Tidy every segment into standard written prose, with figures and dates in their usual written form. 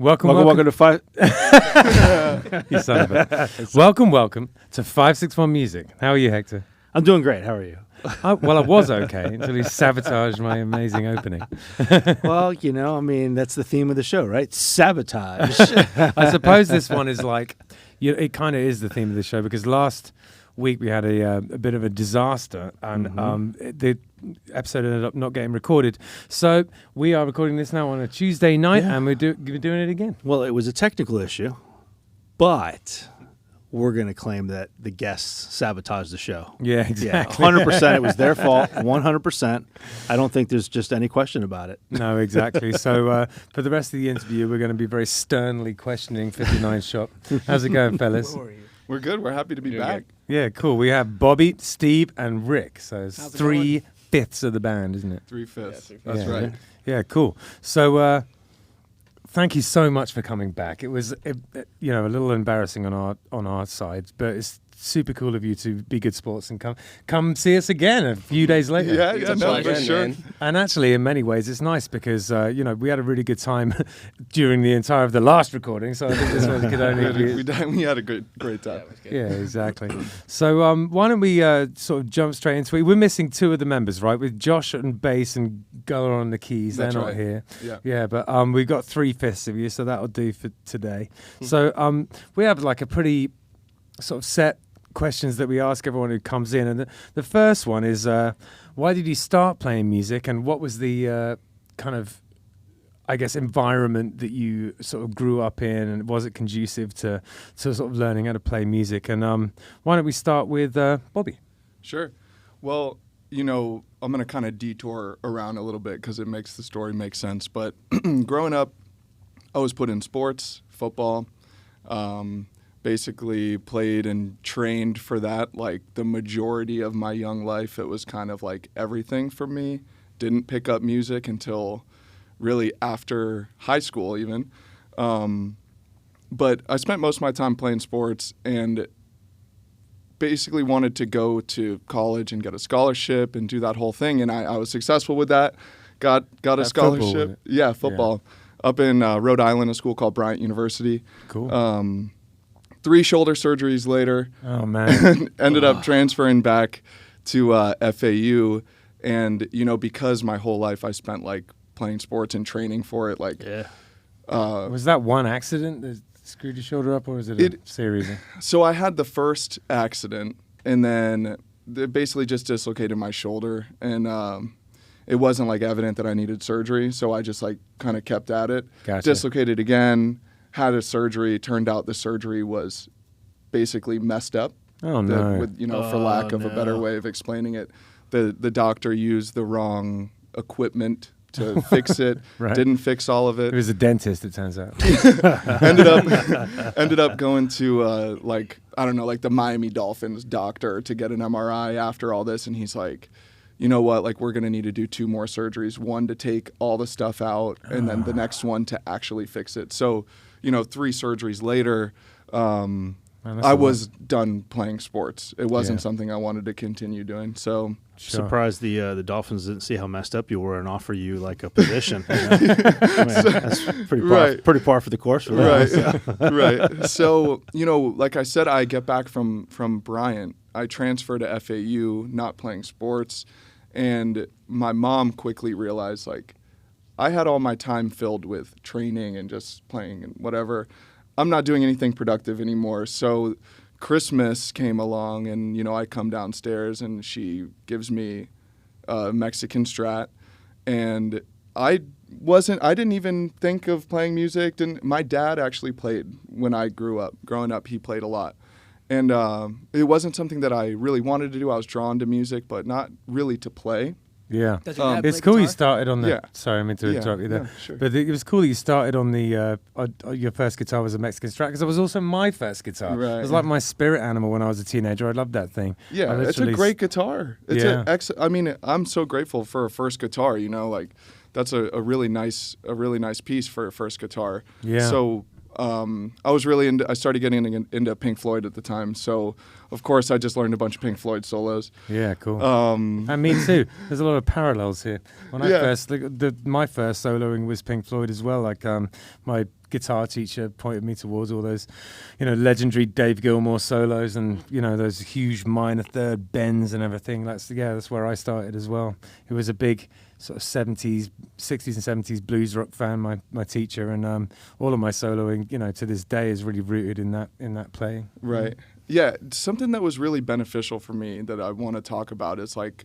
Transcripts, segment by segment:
Welcome to five. You son of a. Welcome to 561 Music. How are you, Hector? I'm doing great. How are you? Well, I was okay until he sabotaged my amazing opening. Well, that's the theme of the show, right? Sabotage. I suppose this one is like, it kind of is the theme of the show because last week we had a bit of a disaster and the episode ended up not getting recorded. So we are recording this now on a Tuesday night and we're doing it again. Well, it was a technical issue, but we're going to claim that the guests sabotaged the show. Yeah, exactly. Yeah, 100%. It was their fault. 100%. I don't think there's just any question about it. No, exactly. So for the rest of the interview, we're going to be very sternly questioning 59 Shop. How's it going, fellas? We're good. We're happy to be back. Yeah, cool. We have Bobby, Steve, and Rick. So it's 3/5 of the band, isn't it? 3/5. Yeah, That's right. Yeah, cool. So thank you so much for coming back. It was a little embarrassing on our side, but it's super cool of you to be good sports and come see us again a few days later. Yeah, no, for sure. And actually, in many ways, it's nice because we had a really good time during the entire of the last recording. So I think this one could only we had a great time. Yeah, exactly. So why don't we sort of jump straight into it? We're missing two of the members, right? With Josh on bass and Gullah on the keys. That's They're not right. here. Yeah, but we've got 3/5 of you, so that'll do for today. So we have like a pretty sort of set questions that we ask everyone who comes in, and the first one is why did you start playing music, and what was the kind of, I guess, environment that you sort of grew up in, and was it conducive to sort of learning how to play music? And why don't we start with Bobby? Sure. Well, I'm going to kind of detour around a little bit because it makes the story make sense. But growing up, I was put in sports, football. Basically played and trained for that like the majority of my young life. It was kind of like everything for me. Didn't pick up music until really after high school even. But I spent most of my time playing sports and basically wanted to go to college and get a scholarship and do that whole thing. And I was successful with that. Got a scholarship. Football. Yeah. Up in Rhode Island, a school called Bryant University. Cool. 3 shoulder surgeries later, ended up transferring back to FAU, and because my whole life I spent like playing sports and training for it. Was that one accident that screwed your shoulder up, or was it a series? So I had the first accident, and then it basically just dislocated my shoulder, and it wasn't like evident that I needed surgery, so I just like kind of kept at it. Gotcha. Dislocated again. Had a surgery. Turned out the surgery was basically messed up. Oh no! For lack of a better way of explaining it, the doctor used the wrong equipment to fix it. Right. Didn't fix all of it. It was a dentist, it turns out. ended up going to the Miami Dolphins doctor to get an MRI after all this, and he's like, you know what, like we're going to need to do 2 more surgeries, one to take all the stuff out and then the next one to actually fix it. So 3 surgeries later, I was done playing sports. It wasn't something I wanted to continue doing. So surprised the Dolphins didn't see how messed up you were and offer you like a position. That's pretty par for the course for that. Right. So like I said, I get back from Bryant. I transfer to FAU, not playing sports, and my mom quickly realized like I had all my time filled with training and just playing and whatever. I'm not doing anything productive anymore. So Christmas came along and, I come downstairs and she gives me a Mexican Strat. And I didn't even think of playing music. My dad actually played when I grew up. Growing up, he played a lot. And it wasn't something that I really wanted to do. I was drawn to music, but not really to play. Yeah, it's cool guitar? You started on the. Yeah. Sorry, I meant to interrupt you there. No, sure. But it was cool that you started on the. Your first guitar was a Mexican Strat, because it was also my first guitar. Right. It was like my spirit animal when I was a teenager. I loved that thing. Yeah, it's a great guitar. It's I'm so grateful for a first guitar. Like that's a really nice piece for a first guitar. Yeah. So. I started getting into Pink Floyd at the time, so of course I just learned a bunch of Pink Floyd solos. Yeah, cool. And me too. There's a lot of parallels here. When I first, my first soloing was Pink Floyd as well. Like my guitar teacher pointed me towards all those, legendary Dave Gilmour solos and, those huge minor third bends and everything. That's where I started as well. He was a big sort of 60s and 70s blues rock fan, my teacher, and all of my soloing, to this day is really rooted in that playing. Right. Yeah, something that was really beneficial for me that I want to talk about is like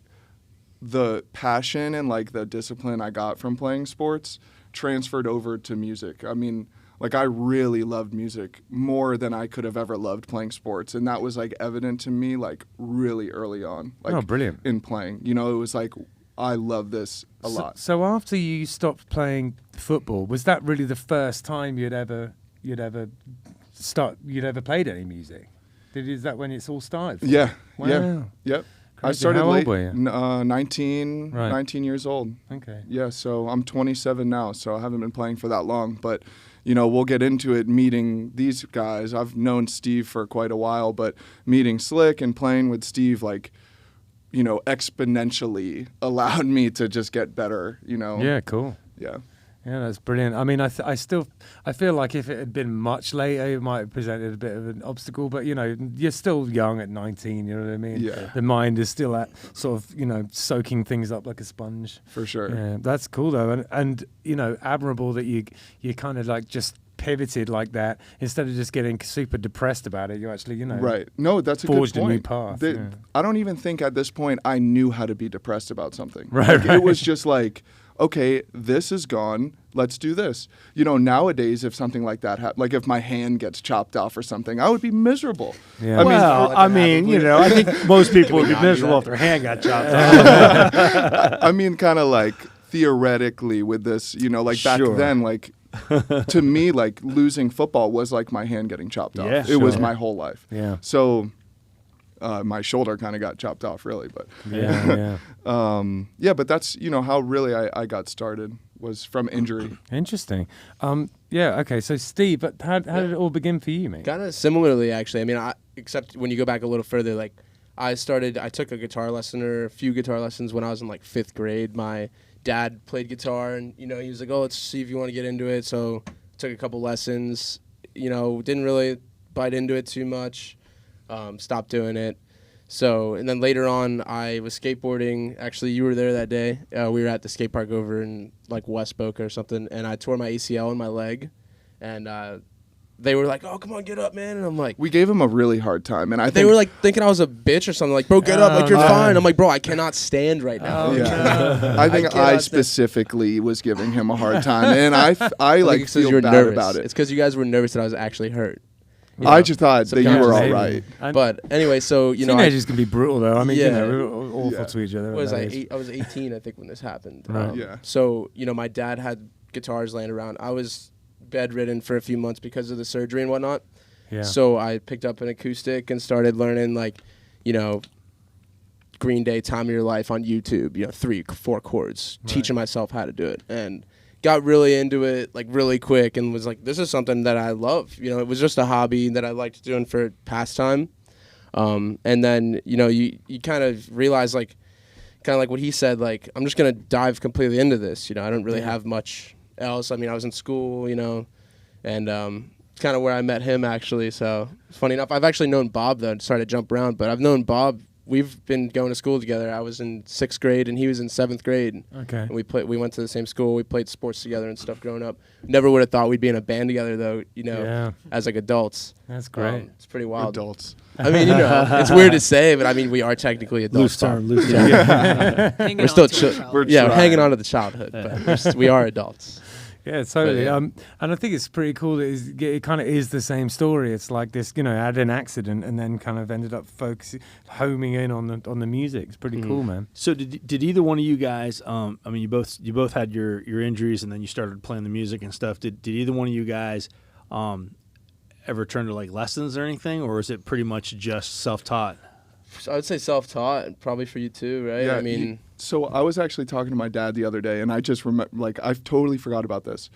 the passion and like the discipline I got from playing sports transferred over to music. I mean, like I really loved music more than I could have ever loved playing sports, and that was like evident to me like really early on. Like, oh, brilliant. In playing, it was like I love this a lot. So after you stopped playing football, was that really the first time you'd ever played any music? Is that when it's all started? Yeah. Wow. Yeah. Yep. Crazy. I started How late. old were you? 19 years old. Okay. Yeah, so I'm 27 now, so I haven't been playing for that long. But, we'll get into it meeting these guys. I've known Steve for quite a while, but meeting Slick and playing with Steve, like, exponentially allowed me to just get better, Yeah, cool. Yeah. Yeah, that's brilliant. I mean, I feel like if it had been much later, it might have presented a bit of an obstacle. But you're still young at 19. You know what I mean? Yeah. The mind is still at sort of soaking things up like a sponge. For sure. Yeah, that's cool though, and admirable that you kind of like just pivoted like that instead of just getting super depressed about it. You actually right. No, that's a good point. Forged a new path. I don't even think at this point I knew how to be depressed about something. Right. It was just like, okay, this is gone. Let's do this. Nowadays, if something like that like if my hand gets chopped off or something, I would be miserable. Yeah. I think most people would be miserable if their hand got chopped off. I mean, kind of like theoretically with this, like back then, like to me, like losing football was like my hand getting chopped off. Yeah, it was my whole life. Yeah. So my shoulder kind of got chopped off, really, but but that's how really I got started was from injury. Interesting. Okay. So Steve, but how did it all begin for you, mate? Kind of similarly, actually. I mean, except when you go back a little further, like I took a guitar lesson or a few guitar lessons when I was in like 5th grade. My dad played guitar, and he was like, "Oh, let's see if you want to get into it." So I took a couple lessons. Didn't really bite into it too much. Stopped doing it. So, and then later on, I was skateboarding. Actually, you were there that day. We were at the skate park over in like West Boca or something, and I tore my ACL in my leg. And they were like, "Oh, come on, get up, man!" And I'm like, we gave him a really hard time, and they were like thinking I was a bitch or something. Like, "Bro, get up, like you're fine." I'm like, "Bro, I cannot stand right now." I think I specifically was giving him a hard time, and I like feel bad nervous. about it. It's because you guys were nervous that I was actually hurt. I just thought that you were all right. But anyway, so teenagers can be brutal though. I mean, we're awful Yeah. to each other. I was 18, I think, when this happened. Right. So my dad had guitars laying around. I was bedridden for a few months because of the surgery and whatnot. Yeah. So I picked up an acoustic and started learning Green Day, Time of Your Life on YouTube. 3-4 chords, teaching myself how to do it, and got really into it like really quick, and was like, this is something that I love. It was just a hobby that I liked doing for pastime. And then you kind of realize like what he said, like I'm just gonna dive completely into this. I don't really have much else. I mean, I was in school, and kind of where I met him actually. So funny enough, I've actually known Bob though. Sorry to jump around, but I've known Bob. We've been going to school together. I was in 6th grade and he was in 7th grade. Okay. And we went to the same school. We played sports together and stuff growing up. Never would have thought we'd be in a band together though, as like adults. That's great. It's pretty wild. Adults. I mean, it's weird to say, but I mean, we are technically adults. Loose term. We're still we're hanging on to the childhood, but we are adults. Yeah, totally. Yeah. And I think it's pretty cool that it kind of is the same story. It's like this, had an accident and then kind of ended up homing in on the music. It's pretty cool, man. So did either one of you guys? I mean, you both had your injuries and then you started playing the music and stuff. Did either one of you guys ever turn to like lessons or anything, or is it pretty much just self-taught? So I would say self-taught, and probably for you too, right? Yeah, I mean, so I was actually talking to my dad the other day, and I just remember, like, I've totally forgot about this.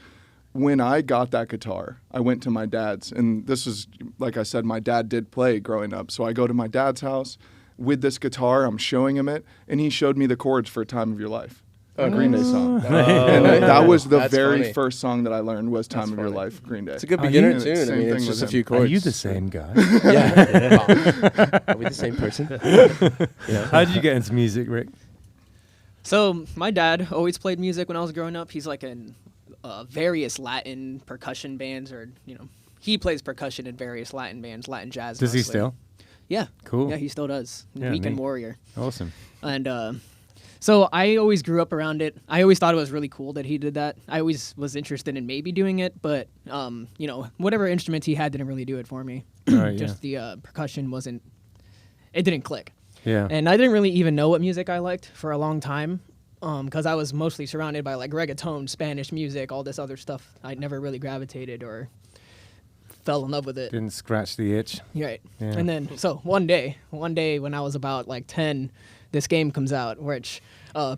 When I got that guitar, I went to my dad's, and this is, like I said, my dad did play growing up. So I go to my dad's house with this guitar, I'm showing him it, and he showed me the chords for Time of Your Life. Green Day song. Oh. And that was the That's very funny. first song that I learned was "Time That's of Your funny. Life," Green Day. It's a good Are beginner you- tune. I Same mean, thing it's with just a him. few Are chords. you the same guy? Yeah. Are we the same person? Yeah. How did you get into music, Rick? So my dad always played music when I was growing up. He's like in various Latin percussion bands, or he plays percussion in various Latin bands, Latin jazz. Does he mostly. still? Yeah. Cool. Yeah, he still does. Yeah, Weekend neat. Warrior. Awesome. And so I always grew up around it. I always thought it was really cool that he did that. I always was interested in maybe doing it, but whatever instrument he had didn't really do it for me. Right, Just the percussion it didn't click. Yeah. And I didn't really even know what music I liked for a long time, because I was mostly surrounded by like reggaeton, Spanish music, all this other stuff. I never really gravitated or fell in love with it. Didn't scratch the itch. Right. Yeah. And then, so one day when I was about like 10, this game comes out, which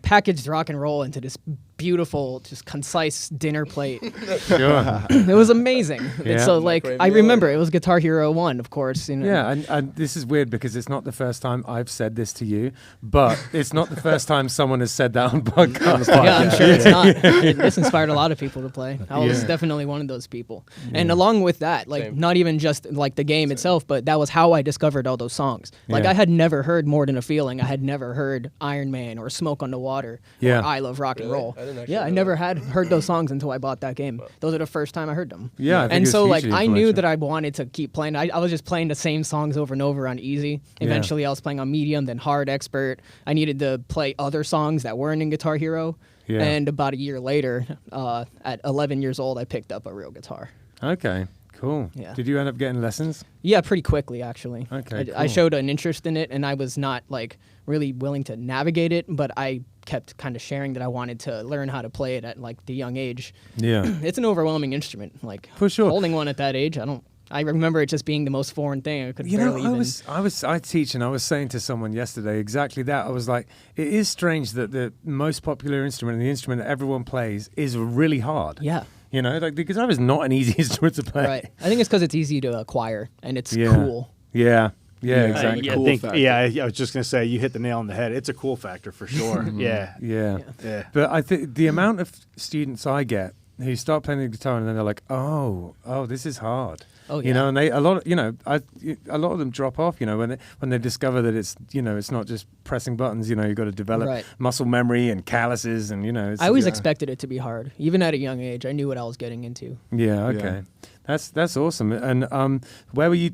packaged rock and roll into this beautiful, just concise dinner plate. Sure. It was amazing. Yeah. And so, like, Microwave I meal. remember it was Guitar Hero 1, of course. Yeah, and this is weird because it's not the first time I've said this to you, but it's not the first time someone has said that on podcast. Yeah, I'm sure it's not. This inspired a lot of people to play. I was Yeah. definitely one of those people. And along with that, like, Same. not even just like the game itself, but that was how I discovered all those songs. Like, Yeah. I had never heard More Than a Feeling. I had never heard Iron Man or Smoke on the Water Yeah. or I Love Rock and Really? Roll. I didn't actually Yeah, I know never that. had heard those songs until I bought that game. Those are the first time I heard them. Yeah, I think And it's so, like, hugely I knew influential. that I wanted to keep playing. I was just playing the same songs over and over on easy. Yeah. Eventually, I was playing on medium, then hard expert. I needed to play other songs that weren't in Guitar Hero. Yeah. And about a year later, at 11 years old, I picked up a real guitar. Okay, cool. Yeah. Did you end up getting lessons? Yeah, pretty quickly, actually. Okay, I cool. showed an interest in it, and I was not, like, really willing to navigate it, but I kept kind of sharing that I wanted to learn how to play it at, like, the young age. Yeah. It's an overwhelming instrument. Like, For sure. holding one at that age, I remember it just being the most foreign thing. I could You know, barely even... I teach, and I was saying to someone yesterday exactly that. I was like, it is strange that the most popular instrument, and the instrument that everyone plays, is really hard. Yeah. You know, like the guitar is not an easy instrument to play. Right. I think it's because it's easy to acquire, and it's Yeah. cool. Yeah. Yeah, Yeah. exactly. Yeah. Cool factor. I was just gonna say you hit the nail on the head. It's a cool factor for sure. Yeah, Yeah. yeah. But I think the amount of students I get who start playing the guitar and then they're like, oh, this is hard. Oh, You yeah. know, and a lot of them drop off. You know, when they discover that it's not just pressing buttons. You know, you've got to develop Right. muscle memory and calluses, and it's, I always yeah. expected it to be hard. Even at a young age, I knew what I was getting into. Yeah. Okay. That's awesome. And where were you?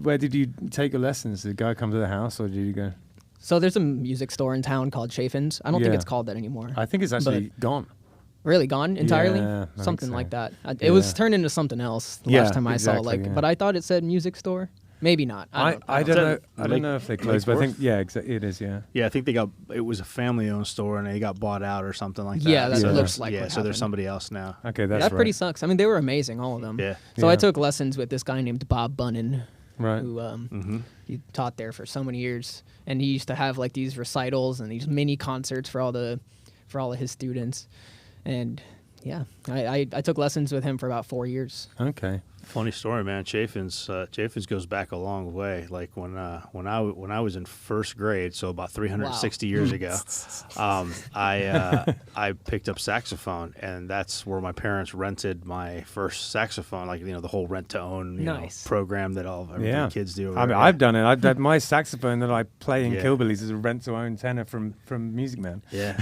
Where did you take your lessons? Did the guy come to the house, or did you go? So there's a music store in town called Chaffin's. I don't think Yeah. it's called that anymore. I think it's actually gone. Really gone entirely? Yeah, I think Something so. like that. It was Yeah. turned into something else the Yeah, last time I saw. exactly, Like, yeah. but I thought it said music store. Maybe not. I don't know. I don't know if they Lake closed, but I Forest? think it is. Yeah. Yeah, I think it was a family-owned store, and they got bought out or something like that. Yeah, that Yeah. looks like yeah. what So there's happened. somebody else now. Okay, that's that right. pretty sucks. I mean, they were amazing, all of them. Yeah. So Yeah. I took lessons with this guy named Bob Bunnan, Right. who Mm-hmm. he taught there for so many years, and he used to have like these recitals and these mini concerts for all of his students, and yeah, I took lessons with him for about 4 years. Okay. Funny story, man. Chaffin's goes back a long way. Like when I was in first grade, so about 360 years ago, I picked up saxophone, and that's where my parents rented my first saxophone. Like the whole rent to own Nice. program that every Yeah. kids do. I mean, I've done it. I've done my saxophone that I play in Yeah. Killbillies is a rent-to-own tenor from Music Man. Yeah,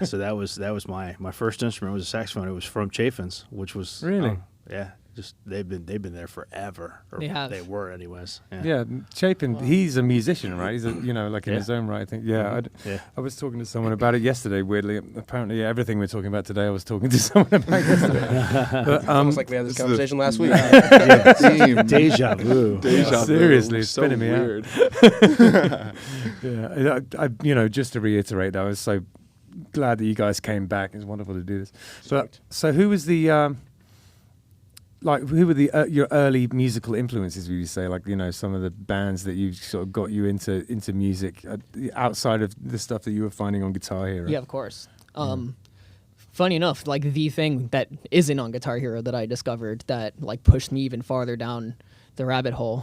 so that was my first instrument was a saxophone. It was from Chaffin's, which was Really? yeah. Just they've been there forever. Or They have. They were anyways. Yeah, Chapin, he's a musician, right? He's like in Yeah. his own right. I think. Yeah, Yeah. I was talking to someone about it yesterday. Weirdly, apparently, everything we're talking about today, I was talking to someone about yesterday. But, Almost like we had this conversation last week. Theme. Deja vu. Deja vu. Seriously, it's so spinning me out. weird. Yeah, just to reiterate, I was so glad that you guys came back. It's wonderful to do this. But so, who was the who were your early musical influences? Would you say, some of the bands that you sort of got you into music outside of the stuff that you were finding on Guitar Hero? Yeah, of course. Funny enough, like the thing that isn't on Guitar Hero that I discovered that like pushed me even farther down the rabbit hole.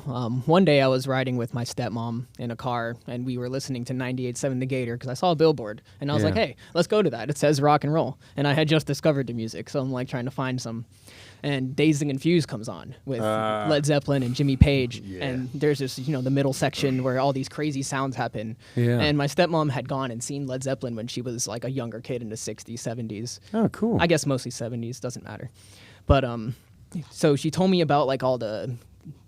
One day I was riding with my stepmom in a car, and we were listening to 98.7 The Gator because I saw a billboard, and I was like, hey, let's go to that. It says rock and roll. And I had just discovered the music, so I'm like trying to find some. And Dazed and Confused comes on with Led Zeppelin and Jimmy Page. Yeah. And there's this, the middle section where all these crazy sounds happen. Yeah. And my stepmom had gone and seen Led Zeppelin when she was like a younger kid in the 60s, 70s. Oh, cool. I guess mostly 70s, doesn't matter. But so she told me about like all the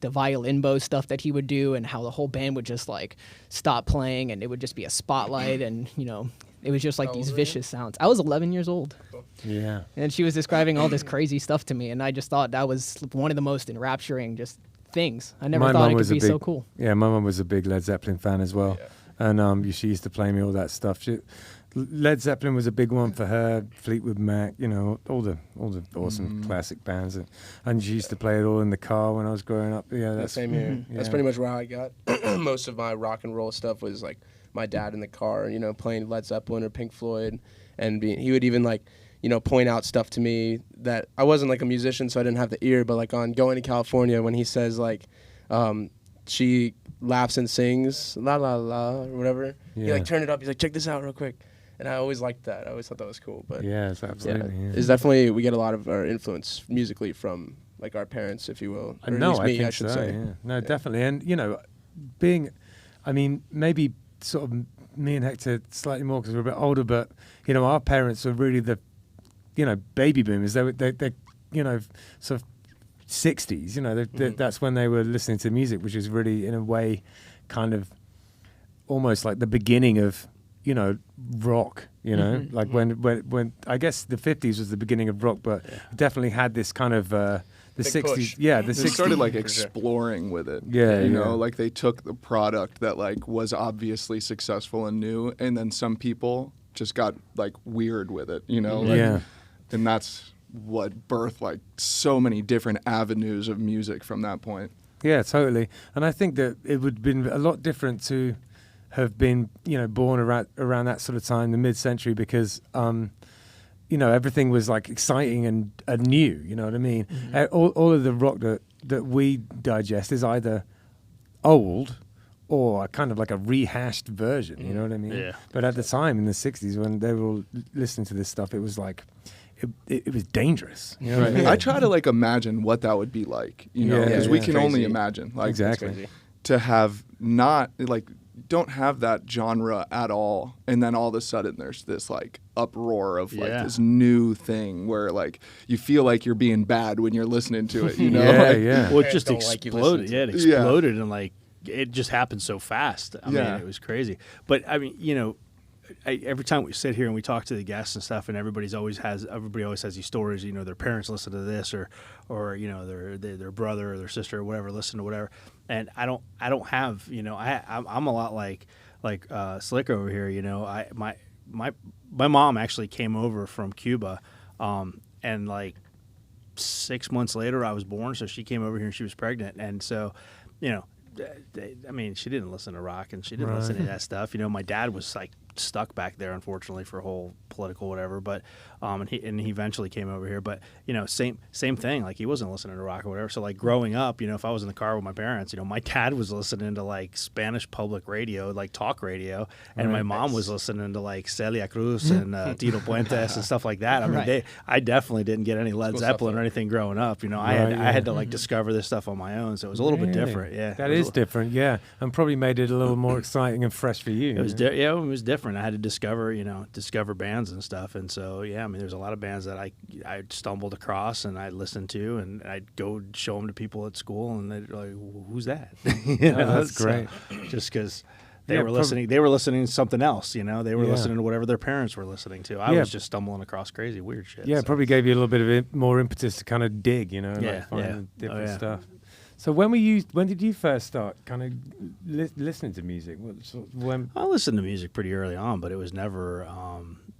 violin bow stuff that he would do and how the whole band would just like stop playing and it would just be a spotlight and it was just like these vicious sounds. I was 11 years old. Yeah. And she was describing all this crazy stuff to me, and I just thought that was one of the most enrapturing just things. I never thought it could be so cool. Yeah, my mum was a big Led Zeppelin fan as well. Yeah. And she used to play me all that stuff. Led Zeppelin was a big one for her. Fleetwood Mac, all the awesome classic bands, and she used to play it all in the car when I was growing up. Yeah, that's same here. That's pretty much where I got most of my rock and roll stuff. Was like my dad in the car, playing Led Zeppelin or Pink Floyd, and he would even like point out stuff to me that I wasn't like a musician, so I didn't have the ear. But like on Going to California, when he says like, she laughs and sings la la la or whatever, he like turned it up. He's like, check this out real quick. And I always liked that. I always thought that was cool. But yeah, it's absolutely. Yeah. It's definitely, we get a lot of our influence musically from like our parents, if you will. Or No, at least I me, think I should so, say. Yeah. No, definitely. And maybe sort of me and Hector slightly more because we're a bit older, but our parents were really the baby boomers. They're sort of 60s. That's when they were listening to music, which is really in a way kind of almost like the beginning of rock, like when I guess the 50s was the beginning of rock, but definitely had this kind of the Big 60s. push. Yeah, the They 60s started like exploring with it. Yeah, like they took the product that like was obviously successful and new, and then some people just got like weird with it, Yeah. And that's what birthed like so many different avenues of music from that point. Yeah, totally. And I think that it would have been a lot different to have been, born around that sort of time, the mid-century, because, everything was like exciting and new. You know what I mean? All of the rock that we digest is either old or kind of like a rehashed version. You know what I mean? Yeah. But at the time in the 60s, when they were all listening to this stuff, it was like it was dangerous. You know what I mean? I try to like imagine what that would be like, because we can only imagine. Like, Exactly. to have not like don't have that genre at all, and then all of a sudden there's this like uproar of like this new thing where like you feel like you're being bad when you're listening to it. Well, it just don't like you exploded. listening It exploded and like it just happened so fast. I mean, it was crazy. But I mean, every time we sit here and we talk to the guests and stuff, and everybody always has these stories. Their parents listen to this, or their brother or their sister or whatever listen to whatever. And I don't have I'm a lot like Slick over here. My mom actually came over from Cuba, and like 6 months later I was born, so she came over here and she was pregnant, and so I mean, she didn't listen to rock and she didn't listen to that stuff. My dad was like stuck back there, unfortunately, for a whole political whatever. But and he eventually came over here. But same thing. Like he wasn't listening to rock or whatever. So like growing up, if I was in the car with my parents, my dad was listening to like Spanish public radio, like talk radio, and my mom was listening to like Celia Cruz and Tito Puentes and stuff like that. I mean, I definitely didn't get any Led Zeppelin or anything growing up. I had to like discover this stuff on my own. So it was a little bit different. Yeah, that is different. Yeah, and probably made it a little more exciting and fresh for you. It was it was different. I had to discover bands and stuff, and so I mean, there's a lot of bands that I stumbled across and I listened to, and I'd go show them to people at school, and they're like, "Who's that?" That's great. Just because they were listening to something else. They were listening to whatever their parents were listening to. I was just stumbling across crazy weird shit. Yeah, so. It probably gave you a little bit of more impetus to kind of dig, like find different stuff. So when did you first start kind of listening to music? I listened to music pretty early on, but it was never.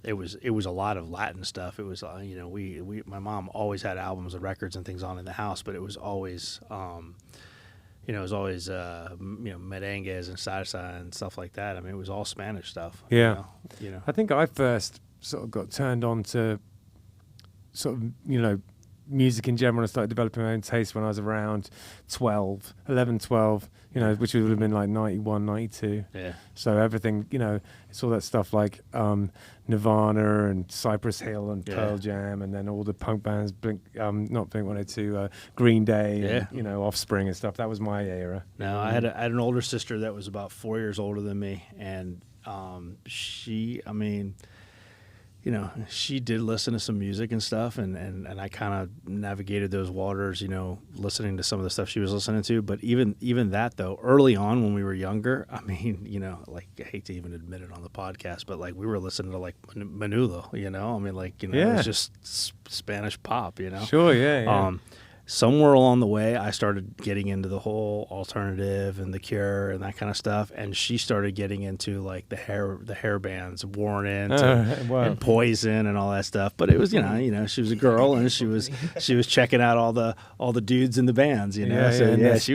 It was a lot of Latin stuff. It was my mom always had albums and records and things on in the house, but it was always merengues and salsa and stuff like that. I mean, it was all Spanish stuff. Yeah, I think I first sort of got turned on to sort of music in general. I started developing my own taste when I was around 11, 12, you know, which would have been like 91, 92. Yeah. So everything, you know, it's all that stuff like Nirvana and Cypress Hill and Pearl Jam, and then all the punk bands, not Blink 182, Green Day, and, you know, Offspring and stuff. That was my era. No, I had an older sister that was about 4 years older than me, and she, I mean, you know, she did listen to some music and stuff, and I kind of navigated those waters, you know, listening to some of the stuff she was listening to. But even that, though, early on when we were younger, I mean, you know, like, I hate to even admit it on the podcast, but, like, we were listening to, like, Menudo, you know? I mean, like, you know, it was just Spanish pop, you know? Sure, yeah. Somewhere along the way, I started getting into the whole alternative and The Cure and that kind of stuff, and she started getting into like the hair bands, Worn In and Poison and all that stuff. But it was, you know, she was a girl and she was checking out all the dudes in the bands, you know. She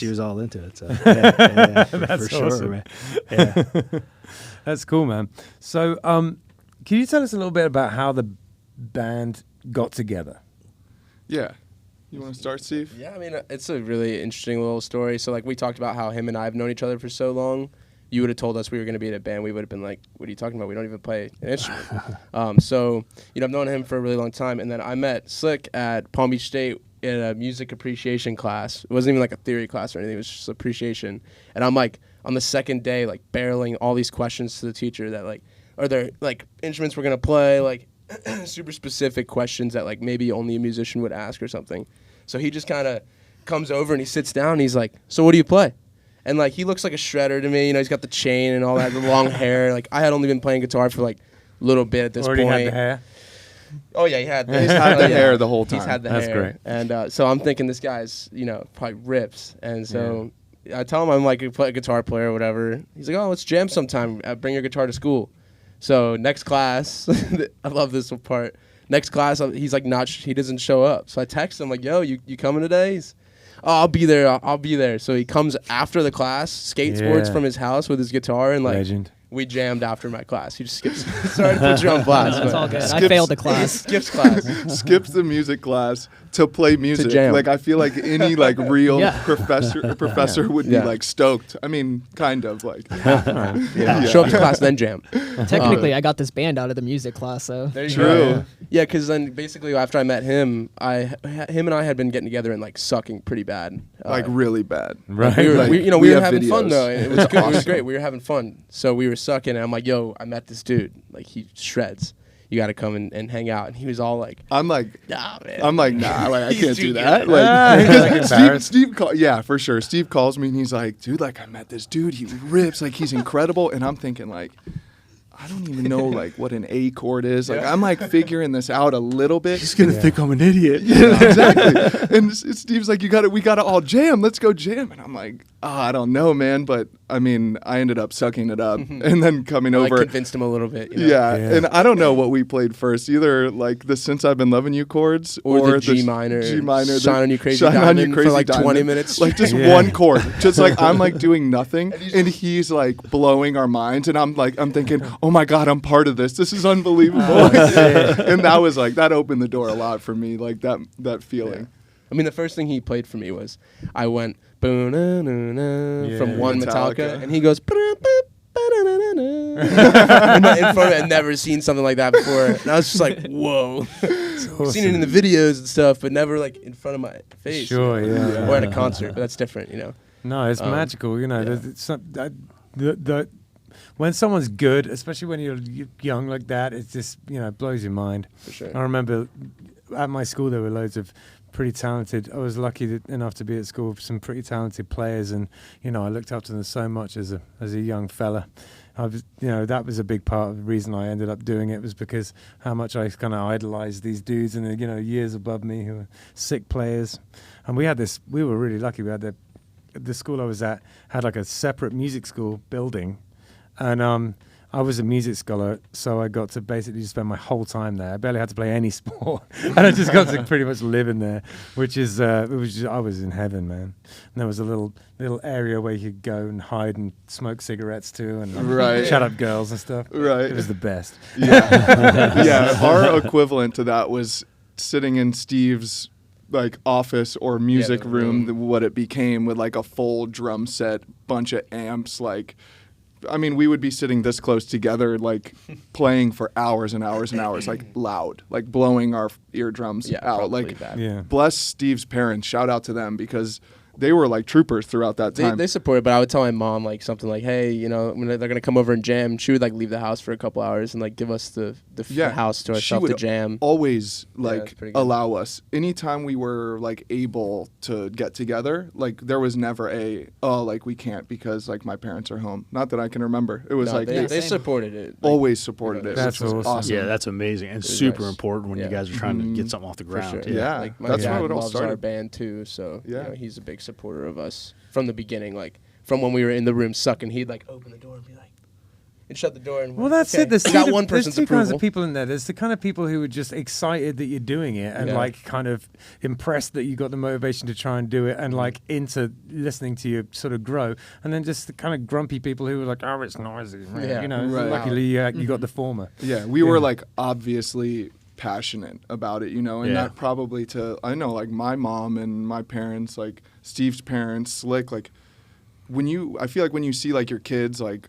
was all into it. So that's for awesome. sure, man. Yeah. That's cool, man. So, can you tell us a little bit about how the band got together? Yeah. You want to start, Steve? Yeah, I mean, it's a really interesting little story. So, like, we talked about how him and I have known each other for so long. You would have told us we were going to be in a band. We would have been like, what are you talking about? We don't even play an instrument. So, you know, I've known him for a really long time. And then I met Slick at Palm Beach State in a music appreciation class. It wasn't even like a theory class or anything. It was just appreciation. And I'm like, on the second day, like, barreling all these questions to the teacher that, like, are there, like, instruments we're going to play, like, super specific questions that like maybe only a musician would ask or something. So he just kind of comes over and he sits down and he's like, so what do you play? And like he looks like a shredder to me, you know, he's got the chain and all that, the long hair. Like I had only been playing guitar for like a little bit at this point. Already had the hair? Oh yeah, he had He's had the hair the whole time. He's had the That's hair. great. And so I'm thinking this guy's, you know, probably rips. And so I tell him I'm like a guitar player or whatever. He's like, oh, let's jam sometime. Bring your guitar to school. So next class, I love this part. Next class, he's like he doesn't show up. So I text him like, yo, you coming today? He's, oh, I'll be there. I'll be there. So he comes after the class, skateboards from his house with his guitar, and like Legend. We jammed after my class. He just skips. Sorry to put you on blast. That's but all good. I failed the class. Skips class. Skips the music class to play music. jam. Like I feel like any like real professor would be like stoked. I mean, kind of like. Show up to class then jam. Technically, I got this band out of the music class, so. There you True. go. Yeah, because then basically after I met him, him and I had been getting together and like sucking pretty bad. Like really bad. Right. We were, Like, we we were have having fun videos. though. And it was good. It was great. We were having fun. So we were sucking, and I'm like, "Yo, I met this dude. Like he shreds. You got to come and hang out." And he was all like, I'm like, "Nah, man." I'm like, nah, like I He's can't too do good. that. He's like Like, embarrassed. Steve yeah, for sure. Steve calls me and he's like, dude, like I met this dude. He rips. Like he's incredible. And I'm thinking like, I don't even know like what an A chord is. Like I'm like figuring this out a little bit. He's gonna think I'm an idiot. Yeah, exactly. And Steve's like, we gotta all jam. Let's go jam. And I'm like, I don't know, man. But I mean, I ended up sucking it up and then coming I over. convinced him a little bit. You know? Yeah, and I don't know what we played first, either like the Since I've Been Loving You chords Or the G minor, Shine on You Crazy Shine on Diamond You Crazy for like 20 Diamond. minutes. Like just Yeah. one chord. Just like I'm like doing nothing and he's like blowing our minds and I'm thinking, oh my God, I'm part of this. This is unbelievable. And that was like, that opened the door a lot for me, like that feeling. I mean, the first thing he played for me was I went "Boo-na-na-na" from one Metallica, and he goes in front of it. I'd never seen something like that before, and I was just like, "Whoa!" I've seen it in the videos and stuff, but never like in front of my face. Sure, yeah. Or at a concert, but that's different, you know. No, it's magical. You know, when someone's good, especially when you're young like that, it just, you know, blows your mind. For sure. I remember at my school there were loads of pretty talented. I was lucky enough to be at school with some pretty talented players, and you know, I looked up to them so much as a young fella. I was, you know, that was a big part of the reason I ended up doing it, was because how much I kind of idolized these dudes, and you know, years above me who were sick players. And we were really lucky. We had the school I was at had like a separate music school building, and I was a music scholar, so I got to basically just spend my whole time there. I barely had to play any sport, and I just got to pretty much live in there, which is I was in heaven, man. And there was a little area where you could go and hide and smoke cigarettes too, and shut up girls and stuff. Right. It was the best. Yeah. Yeah. Our equivalent to that was sitting in Steve's like office or music the room, room. what it became, with like a full drum set, bunch of amps, like. I mean, we would be sitting this close together, like playing for hours and hours and hours, like loud, like blowing our eardrums out. probably Like, bad. Yeah. bless Steve's parents. Shout out to them, because they were like troopers throughout that time. They support it, but I would tell my mom like something like, "Hey, you know, when they're gonna come over and jam," and she would like leave the house for a couple hours and like give us the house to she ourselves would to jam. always it's like pretty good. allow us. Anytime we were like able to get together, like there was never like we can't because like my parents are home. Not that I can remember. It was No, like they they supported it. Like, always supported it. That's which was awesome. Yeah, that's amazing and It was super nice. important when you Yeah. guys are trying to get something off the for ground. sure. Yeah. Like my That's dad how it all loves our started. band too, so Yeah. you know, he's a big supporter of us from the beginning. Like from when we were in the room sucking, he'd like open the door and be like, and shut the door. And Well, that's okay. it. There's We got two, one there's person's two kinds of approval. people in there. There's the kind of people who are just excited that you're doing it and Yeah. like kind of impressed that you got the motivation to try and do it and Mm-hmm. like into listening to you sort of grow. And then just the kind of grumpy people who are like, oh, it's noisy. Yeah. You know, Right. luckily you got the former. Yeah, we were Yeah. like obviously passionate about it, you know, and Yeah. that probably I know like my mom and my parents, like Steve's parents, Slick, like I feel like when you see like your kids like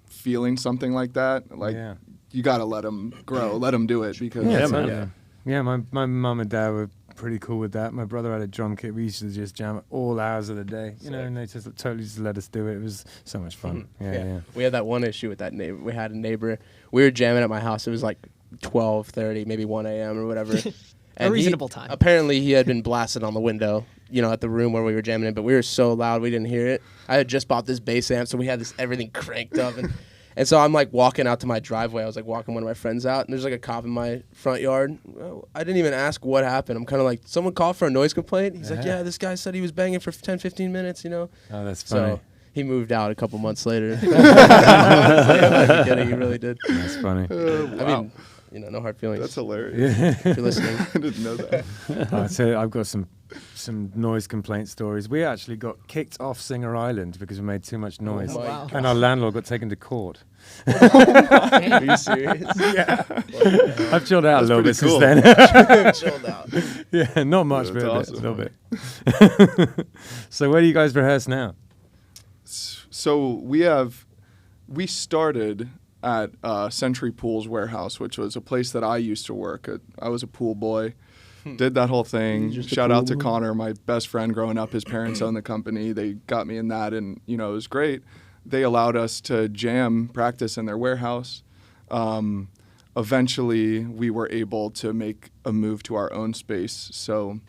feeling something like that, like Yeah. you got to let them grow, let them do it, because Yeah, totally. man. Yeah, my mum and dad were pretty cool with that. My brother had a drum kit. We used to just jam at all hours of the day, you know, and they just totally just let us do it. It was so much fun. Yeah. We had that one issue with that neighbor. We had a neighbor. We were jamming at my house. It was like 12:30, maybe 1 a.m. or whatever. And reasonable time. Apparently, he had been blasted on the window, you know, at the room where we were jamming in. But we were so loud, we didn't hear it. I had just bought this bass amp, so we had everything cranked up. And so I'm like walking out to my driveway. I was like walking one of my friends out, and there's like a cop in my front yard. Well, I didn't even ask what happened. I'm kind of like, someone called for a noise complaint. He's like, yeah, this guy said he was banging for 10, 15 minutes, you know. Oh, that's funny. So he moved out a couple months later. I'm not kidding, he really did. That's funny. wow. I mean, you know, no hard feelings. That's hilarious. Yeah. if you're listening. I didn't know that. I'd say I've got some noise complaint stories. We actually got kicked off Singer Island because we made too much noise, my wow. and our landlord got taken to court. Are you serious? Yeah, I've chilled out That's a little pretty bit cool. since then. Chilled out. Yeah, not much, That's but awesome. a little bit. So where do you guys rehearse now? So we started at Century Pools Warehouse, which was a place that I used to work at. I was a pool boy, did that whole thing. Just a Shout out to pool boy. Connor, my best friend growing up. His parents owned the company. They got me in that, and you know it was great. They allowed us to jam, practice in their warehouse. Eventually, we were able to make a move to our own space. So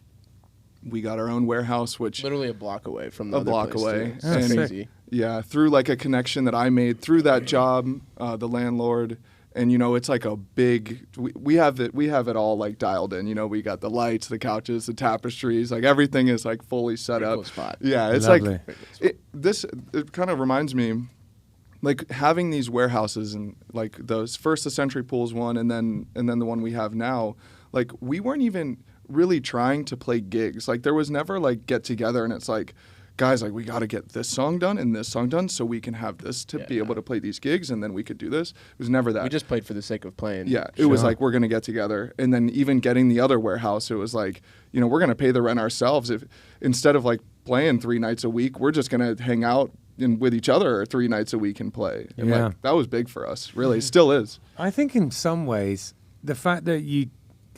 we got our own warehouse, which Literally a block away from the A other block place, away. too. It's And- crazy. yeah, through like a connection that I made through that job, the landlord, and you know it's like a big. We have it all like dialed in. You know, we got the lights, the couches, the tapestries, like everything is like fully set Pretty up. cool spot. Yeah, it's Lovely. like it kind of reminds me, like having these warehouses and like those first the Century Pools one, and then the one we have now. Like we weren't even really trying to play gigs. Like there was never like get together and it's like, guys, like we got to get this song done and this song done so we can have this to be able to play these gigs and then we could do this. It was never that. We just played for the sake of playing. Yeah, it was Sure. like we're gonna get together, and then even getting the other warehouse, it was like, you know, we're gonna pay the rent ourselves. If instead of like playing 3 nights a week, we're just gonna hang out with each other 3 nights a week and play. And Yeah. like that was big for us. Really, it still is. I think in some ways, the fact that you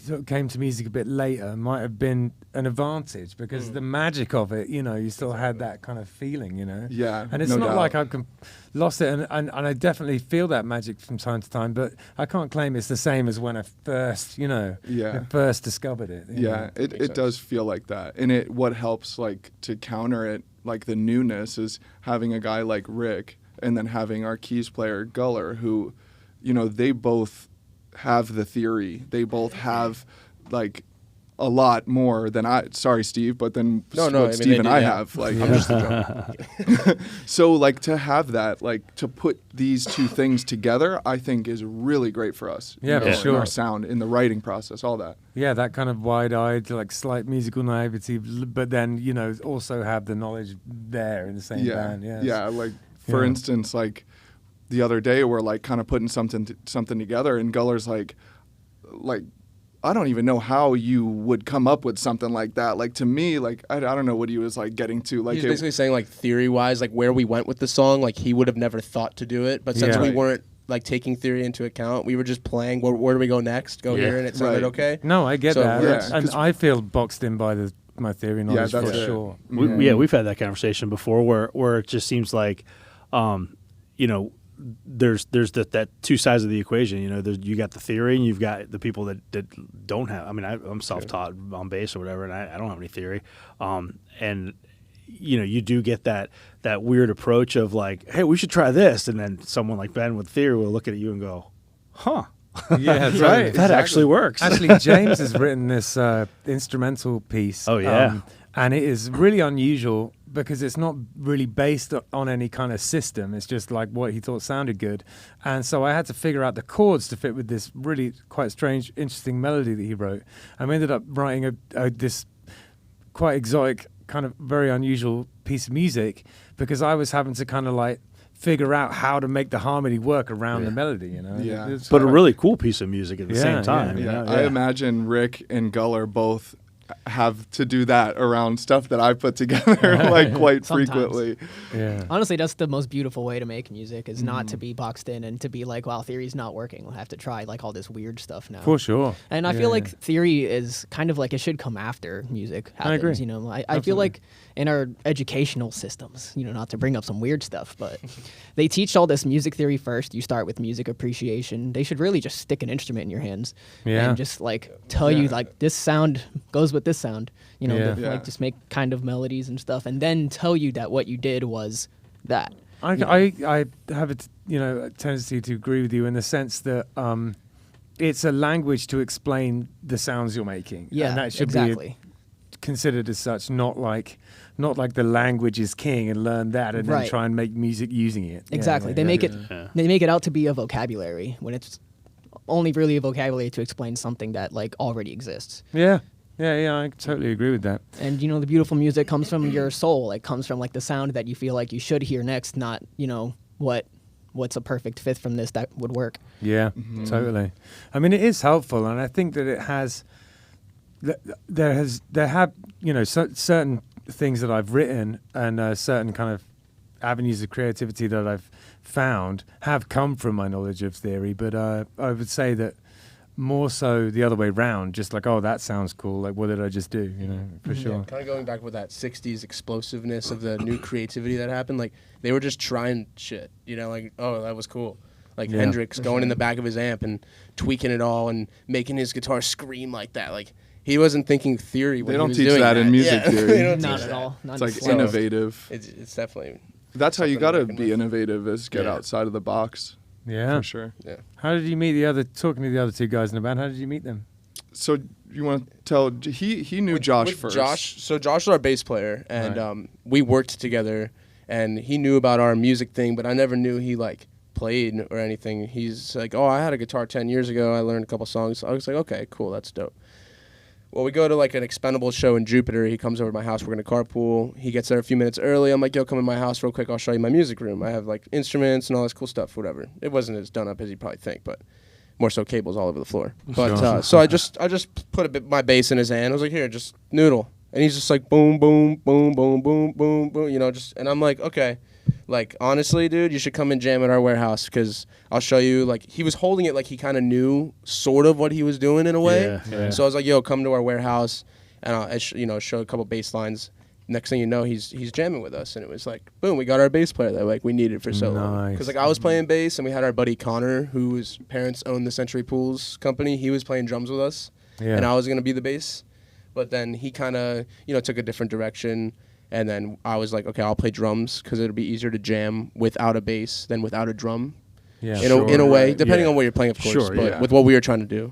sort of came to music a bit later might have been an advantage because the magic of it, you know, you still had that kind of feeling, you know. Yeah, And it's no not doubt. like I've lost it, and I definitely feel that magic from time to time, but I can't claim it's the same as when I first, you know, Yeah. first discovered it. you know. Yeah, it Makes does feel like that. And what helps like to counter it, like the newness, is having a guy like Rick and then having our keys player Guller, who, you know, they both have the theory. They both have like a lot more than No, Steve I and mean, Steve they and do, I yeah. have. Like I'm just a drummer. so like to have that, like to put these two things together, I think is really great for us. Yeah, you for know, sure. In our sound, in the writing process, all that. Yeah, that kind of wide-eyed, like slight musical naivety, but then, you know, also have the knowledge there in the same band. Yeah, Yeah, like for Yeah. instance, like the other day we're like kind of putting something together, and Guller's like I don't even know how you would come up with something like that. Like, to me, like, I don't know what he was like getting to. Like, He's basically saying, like, theory-wise, like, where we went with the song, like, he would have never thought to do it. But since we weren't, like, taking theory into account, we were just playing, where do we go next? Go here, and it sounded okay. No, I get that. Yeah. And I feel boxed in by my theory knowledge for sure. We've had that conversation before where it just seems like, you know, there's that two sides of the equation. You know, you got the theory and you've got the people that don't have. I mean, I'm self-taught on bass or whatever, and I don't have any theory. And you know, you do get that weird approach of like, hey, we should try this, and then someone like Ben with theory will look at you and go, huh. Yeah, that's right. That actually works. Actually, James has written this instrumental piece. Oh, yeah. And it is really unusual because it's not really based on any kind of system. It's just like what he thought sounded good. And so I had to figure out the chords to fit with this really quite strange, interesting melody that he wrote. And we ended up writing this quite exotic, kind of very unusual piece of music because I was having to kind of like figure out how to make the harmony work around the melody, you know? Yeah. But a really cool piece of music at the same time. Yeah. You know? I imagine Rick and Guller both have to do that around stuff that I put together like quite frequently. Yeah. Honestly, that's the most beautiful way to make music is not to be boxed in and to be like, well, theory's not working. We'll have to try like all this weird stuff now. For sure. And I feel like theory is kind of like it should come after music happens. I agree. You know, I feel like in our educational systems, you know, not to bring up some weird stuff, but they teach all this music theory first. You start with music appreciation. They should really just stick an instrument in your hands and just like tell you like this sound goes with this sound, you know, like just make kind of melodies and stuff, and then tell you that what you did was that. I have a tendency to agree with you in the sense that it's a language to explain the sounds you're making. Yeah, and that should exactly. be considered as such, not like the language is king and learn that and then try and make music using it. Exactly. They make it out to be a vocabulary when it's only really a vocabulary to explain something that like already exists. Yeah, I totally agree with that. And, you know, the beautiful music comes from your soul. It comes from, like, the sound that you feel like you should hear next, not, you know, what's a perfect fifth from this that would work. Yeah, totally. I mean, it is helpful, and I think that it has... There have, you know, certain things that I've written and certain kind of avenues of creativity that I've found have come from my knowledge of theory, but I would say that more so the other way round, just like, oh, that sounds cool, like what did I just do, you know, for sure. Kind of going back with that 60s explosiveness of the new creativity that happened, like they were just trying shit, you know, like, oh, that was cool. Like Hendrix going in the back of his amp and tweaking it all and making his guitar scream like that. Like he wasn't thinking theory when they he don't was teach doing that in music theory. Not at all. It's like innovative. It's definitely... That's how you got to be innovative, is get outside of the box. Yeah. For sure. Yeah. How did you meet talking to the other two guys in the band, how did you meet them? So you want to tell, he knew Josh first. Josh is our bass player, and we worked together, and he knew about our music thing, but I never knew he, like, played or anything. He's like, oh, I had a guitar 10 years ago. I learned a couple songs. I was like, okay, cool, that's dope. Well, we go to like an Expendables show in Jupiter. He comes over to my house. We're going to carpool. He gets there a few minutes early. I'm like, yo, come in my house real quick. I'll show you my music room. I have like instruments and all this cool stuff, whatever. It wasn't as done up as you probably think, but more so cables all over the floor. But so I just put my bass in his hand. I was like, here, just noodle. And he's just like, boom, boom, boom, boom, boom, boom, boom, you know, just, and I'm like, okay. Like, honestly, dude, you should come and jam at our warehouse because I'll show you. Like, he was holding it like he kind of knew sort of what he was doing in a way. Yeah. So I was like, yo, come to our warehouse and I'll, show a couple bass lines. Next thing you know, he's jamming with us. And it was like, boom, we got our bass player that like we needed for so long. Because like I was playing bass and we had our buddy Connor, whose parents owned the Century Pools company. He was playing drums with us. Yeah. And I was going to be the bass. But then he kind of, took a different direction. And then I was like, okay, I'll play drums because it'll be easier to jam without a bass than without a drum. Yeah, in a way, depending on what you're playing, of course. But with what we were trying to do,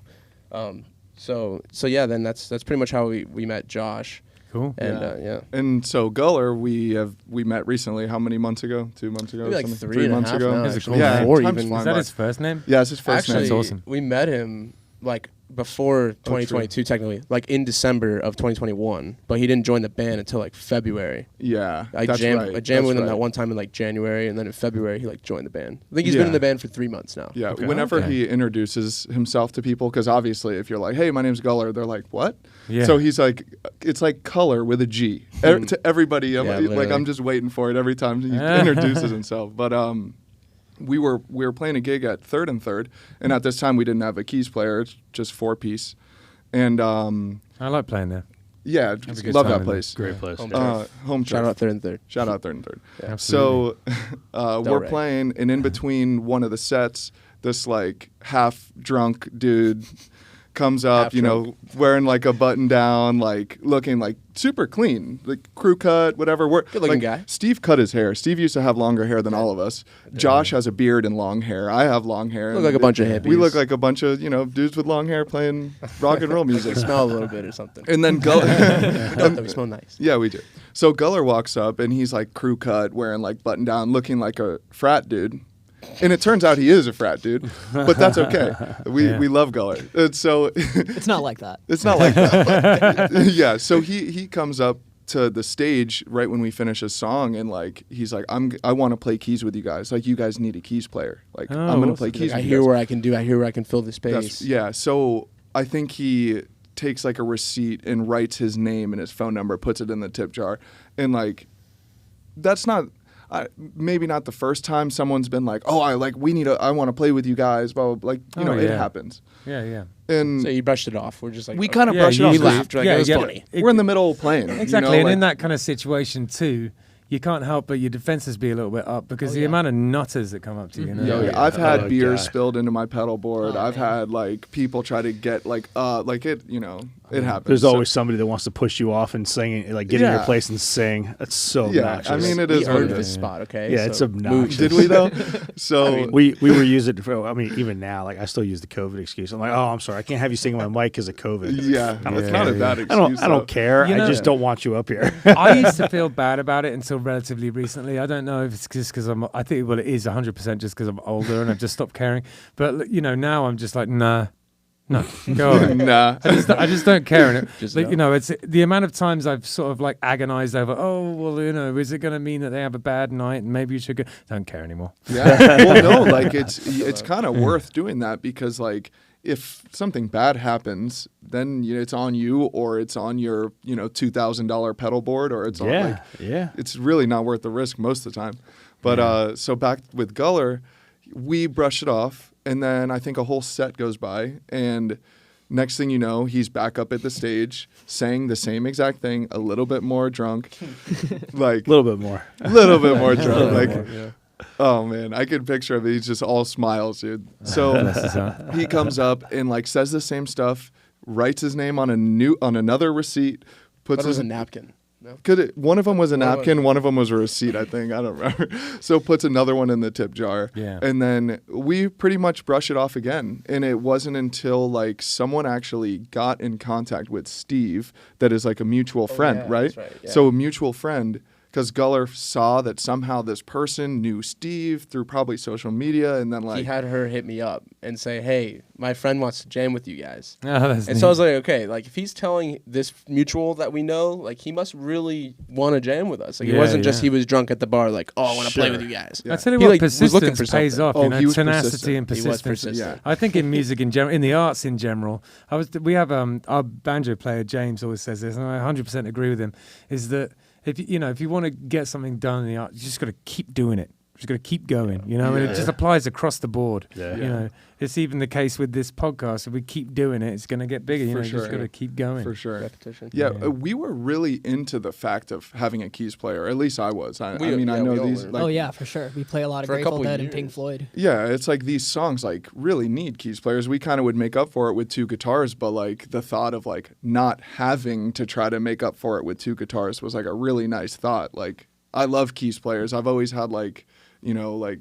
so then that's pretty much how we met Josh. Cool. And And so Guller, we met recently. How many months ago? 2 months ago? Maybe like something? 3 months ago. Now, yeah, or time's even. flying Is that by. his first name? Yeah, it's his first Actually, name. That's awesome. We met him like before 2022 technically, like in December of 2021, but he didn't join the band until like February. Yeah, I that's jammed right. with him That's that right. one time in like January, and then in February he like joined the band. I think he's been in the band for 3 months now. Yeah, Okay. whenever Okay. he introduces himself to people, because obviously if you're like, hey, my name's Guller, they're like, what? Yeah. So he's like, it's like color with a G. To everybody, Yeah, like literally. I'm just waiting for it every time he introduces himself. But we were playing a gig at Third and Third, and at this time we didn't have a keys player, it's just 4-piece. And I like playing there. yeah, a good love time that in place. Great place. Home Home Shout turf. out Third and Third. Shout out Third and Third. Yeah. So we're Ray. playing, and in between one of the sets, this like half drunk dude comes up, Half you know, wearing like a button down, like looking like super clean, like crew cut, whatever. Good looking like, guy. Steve cut his hair. Steve used to have longer hair than all of us. Josh has a beard and long hair. I have long hair. Look like a bunch of hippies. We look like a bunch of, you know, dudes with long hair playing rock and roll music. Smell a little bit or something. And then Guller. We smell nice. Yeah, we do. So Guller walks up and he's like crew cut, wearing like button down, looking like a frat dude. And it turns out he is a frat dude, but that's okay. We love Guller. And so It's not like that. it's not like that. But, yeah, so he comes up to the stage right when we finish a song, and like he's like, I want to play keys with you guys. Like, you guys need a keys player. Like, Oh, I'm gonna awesome. play keys. I with you hear guys. where I can do. I hear where I can fill the space. Yeah, so I think he takes like a receipt and writes his name and his phone number, puts it in the tip jar, and like that's not maybe not the first time someone's been like, oh, I want to play with you guys, blah, blah, blah. Like, you Oh, know, it yeah. happens. Yeah. And So you brushed it off. We're just like we kind of Yeah, brush it you off. We usually- laughed. Like, it was funny. We're in the middle of playing. Exactly, You know, and like, in that kind of situation too, you can't help but your defenses be a little bit up because the amount of nutters that come up to you. You know? Yo, yeah, I've had Oh, beers God. spilled into my pedal board. Oh, I've man. had like people try to get like it, you know, it happens. There's So- always somebody that wants to push you off and sing, like get in your Yeah. place and sing. That's so Yeah, obnoxious. I mean, it We is what earned it this is. spot, okay? Yeah, it's So obnoxious. Did we though? So we were using it for, I mean, even now, like I still use the COVID excuse. I'm like, oh, I'm sorry, I can't have you singing my mic because of COVID. yeah, it's not a bad excuse. I don't care. You know- I just don't want you up here. I used to feel bad about it until relatively recently. I don't know if it's just because I think, well, it is 100% just because I'm older and I've just stopped caring. But, you know, now I'm just like, nah, no, go away. Nah. I just don't care. And Just like, no. you know, it's the amount of times I've sort of like agonized over, oh, well, you know, is it going to mean that they have a bad night and maybe you should go? Don't care anymore. Yeah. Well, no, like it's kind of worth doing that because like if something bad happens, then it's on you or it's on your $2,000 pedal board or it's on like yeah. it's really not worth the risk most of the time. But so back with Guller, we brush it off, and then I think a whole set goes by, and next thing you know, he's back up at the stage saying the same exact thing, a little bit more drunk, like A little bit more. a little bit more drunk. little Like, more, oh man, I can picture him. He's just all smiles, dude. So Bless his heart. he comes up and like says the same stuff, writes his name on another receipt, But puts it was his a napkin. No? one of them was a One of napkin, one of them was a receipt, I think. I don't remember. So puts another one in the tip jar. Yeah. And then we pretty much brush it off again. And it wasn't until like someone actually got in contact with Steve that is like a mutual friend, yeah, right? that's right, yeah. So a mutual friend, because Guller saw that somehow this person knew Steve through probably social media, and then like He had her hit me up and say, hey, my friend wants to jam with you guys. Oh, that's And so I was like, okay, like if he's telling this mutual that we know, like he must really want to jam with us. Like it Yeah, wasn't just yeah. he was drunk at the bar, like, oh, I want to play Sure. with you guys. Yeah. I tell you He, what, like, was looking persistence for pays something. off. Oh, You know, he was tenacity persistent. and He was persistence. persistent. Yeah. I think in music in general, in the arts in general, we have our banjo player James always says this, and I 100% agree with him. Is that if you want to get something done in the art, you just got to keep doing it. You just got to keep going, and it just applies across the board. Yeah. You know, it's even the case with this podcast. If we keep doing it, it's going to get bigger. You For know, you just sure. got to keep going. for sure. Repetition. Yeah, Yeah. we were really into the fact of having a keys player. At least I was. I We- mean, I yeah, know we all these. were. Like, Oh yeah, for sure. We play a lot of For a Grateful couple Dead and Pink years. Floyd. Yeah, it's like these songs like really need keys players. We kind of would make up for it with two guitars, but like the thought of like not having to try to make up for it with two guitars was like a really nice thought. Like I love keys players. I've always had like like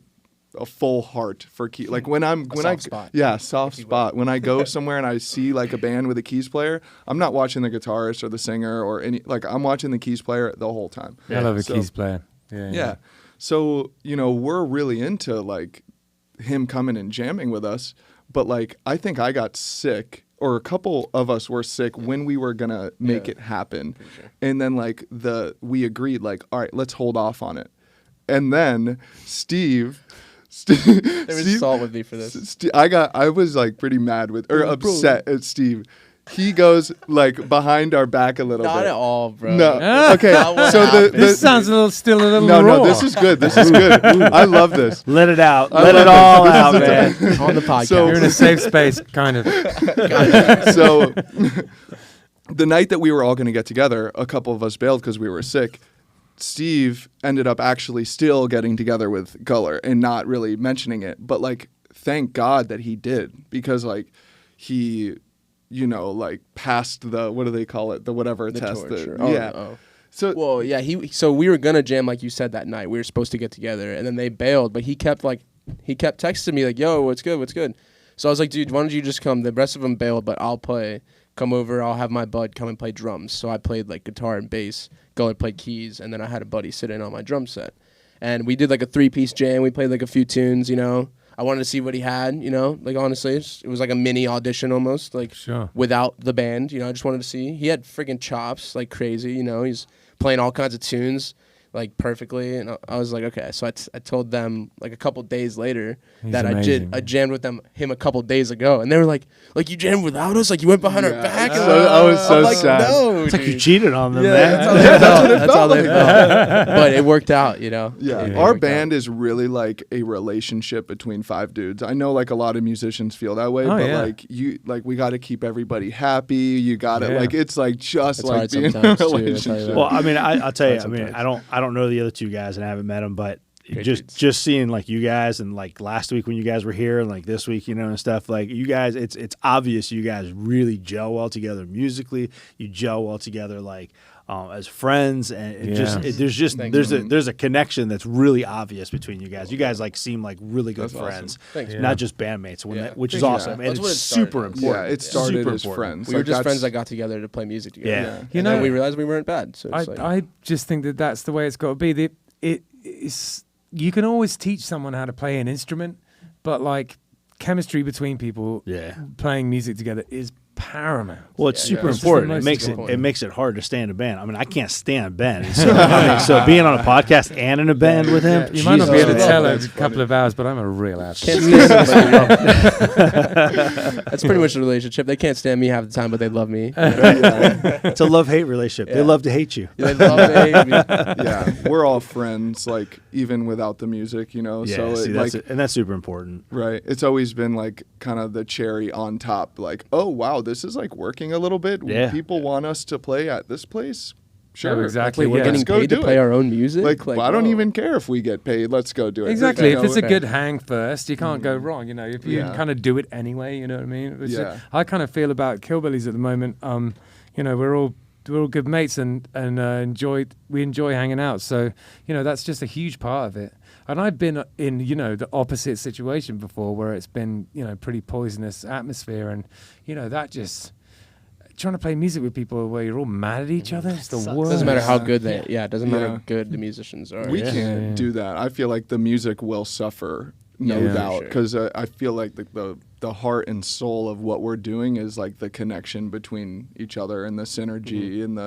a full heart for key. Like when soft spot. Yeah, soft spot. When I go somewhere and I see like a band with a keys player, I'm not watching the guitarist or the singer or any. Like I'm watching the keys player the whole time. I love a So- keys player. Yeah. Yeah. So, we're really into like him coming and jamming with us, but like I think I got sick or a couple of us were sick when we were gonna make it happen, and then like we agreed like, all right, let's hold off on it, and then Steve. There was salt with me for this. I was like pretty mad upset at Steve. He goes like behind our back a little bit. Not at all, bro. No. Okay. So this sounds still a little no, raw. no. This is good. This is good. I love this. Let it out. I Let it love all this. out, man. On the podcast. So- You're in a safe space, kind of. So the night that we were all going to get together, a couple of us bailed because we were sick. Steve ended up actually still getting together with Guller and not really mentioning it. But like, thank God that he did, because like he, you know, like passed the, what do they call it? The whatever The test. torture. Yeah. Oh. So Well, yeah, so we were gonna jam like you said that night. We were supposed to get together, and then they bailed. But he kept texting me like, "Yo, what's good? What's good?" So I was like, "Dude, why don't you just come?" The rest of them bailed, but I'll play. Come over. I'll have my bud come and play drums. So I played like guitar and bass. Guller played keys, and then I had a buddy sit in on my drum set. And we did like a 3-piece jam. We played like a few tunes, you know. I wanted to see what he had, you know. Like honestly, it was like a mini audition almost, like Sure. without the band, you know. I just wanted to see. He had freaking chops like crazy, you know. He's playing all kinds of tunes like perfectly, and I was like, okay. So I told them like a couple days later He's that amazing. I jammed with him a couple days ago, and they were like you jammed without us, like you went behind our back. And I was so I'm like, sad. No, It's like you dude. cheated on them, Yeah, man. that's how they Yeah, that's felt. what it That's how felt they felt. But it worked out, you know. Yeah, It our worked band out. is really like a relationship between 5 dudes. I know like a lot of musicians feel that way, Oh, but yeah. we got to keep everybody happy. You got to Yeah. like it's like just It's like hard being in a sometimes, too, I'll tell you relationship. that. Well, I mean, I'll tell you. I mean, Sometimes. I don't know the other two guys, and I haven't met them, but Great dudes. just seeing like you guys, and like last week when you guys were here, and like this week, you know, and stuff. Like you guys, it's obvious you guys really gel well together musically. You gel well together, like as friends, and there's a connection that's really obvious between you guys. You guys like seem like really good That's awesome. friends, Thanks. Yeah. not just bandmates, Yeah. which is Yeah. awesome, and That's what it's it started super as. important. Yeah, it started Super as important. friends. We were Like, just that's- friends that got together to play music together. Yeah. You And know, then we realized we weren't bad. So it's like, I just think that that's the way it's got to be. It's you can always teach someone how to play an instrument, but like chemistry between people Yeah. playing music together is paramount. Well, it's Yeah, super yeah. It's just the important. It most makes important. it makes it hard to stay in a band. I mean, I can't stand Ben. So, I mean, so being on a podcast and in a band with him, You might not be able to Jesus. tell That's a couple of hours, but I'm a real ass. can't stand somebody. That's pretty much the relationship. They can't stand me half the time, but they love me. it's a love-hate relationship. They Yeah. love to hate you. They love me. yeah, we're all friends, like even without the music, you know. Yeah, so see, it, like and that's super important. right, it's always been like kind of the cherry on top. Like, oh wow, this is like working a little bit. Yeah. People want us to play at this place. Sure, exactly. Wait, we're Yeah. getting Let's go paid to do play it. our own music. Like, I don't whoa. even care if we get paid. Let's go do it. Exactly. You If it's a know? good hang first, you can't go wrong. You know, if you Yeah. kind of do it anyway, you know what I mean. It's Yeah. I kind of feel about Killbillies at the moment. You know, we're all good mates and we enjoy hanging out. So you know, that's just a huge part of it. And I've been in the opposite situation before, where it's been pretty poisonous atmosphere, and that just. Trying to play music with people where you're all mad at each other, it's the Sucks. worst. Doesn't matter how Yeah. good it doesn't matter Yeah. how good the musicians are. We Yeah. can't Yeah. do that. I feel like the music will suffer, no Yeah. doubt, Sure. because I feel like the heart and soul of what we're doing is like the connection between each other and the synergy and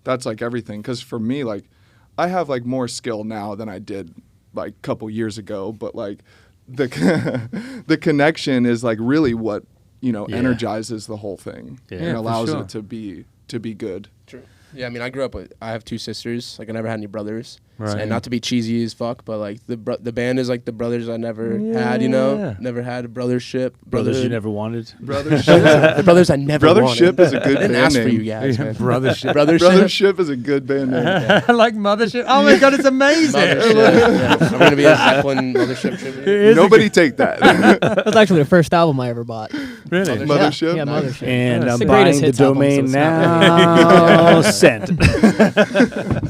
that's like everything. Because for me, like I have like more skill now than I did like a couple years ago, but like the the connection is like really what Yeah. energizes the whole thing Yeah. and Yeah, for allows sure. it to be good. True. Yeah, I mean, I have 2 sisters. Like, I never had any brothers. Right. And not to be cheesy as fuck, but like the band is like the brothers I never had. You know, Yeah. never had a brothership. Brothers you brotherhood. never wanted. Brothership, The brothers I never Brothership wanted. is a good I didn't band ask for name. you guys, man. Brothership. Brothership is a good band name. Like Mothership. Oh my god, it's amazing. Mothership. Yeah. I'm gonna be a Zeppelin Mothership tribute. Nobody take that. That was actually the first album I ever bought. Really? Mothership? Yeah, Nice. Mothership. And It's I'm the buying greatest the hits album, so domain it's not now. Sent.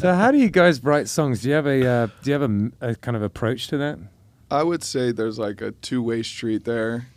So how do you guys write songs? Do you have a kind of approach to that? I would say there's like a two-way street there.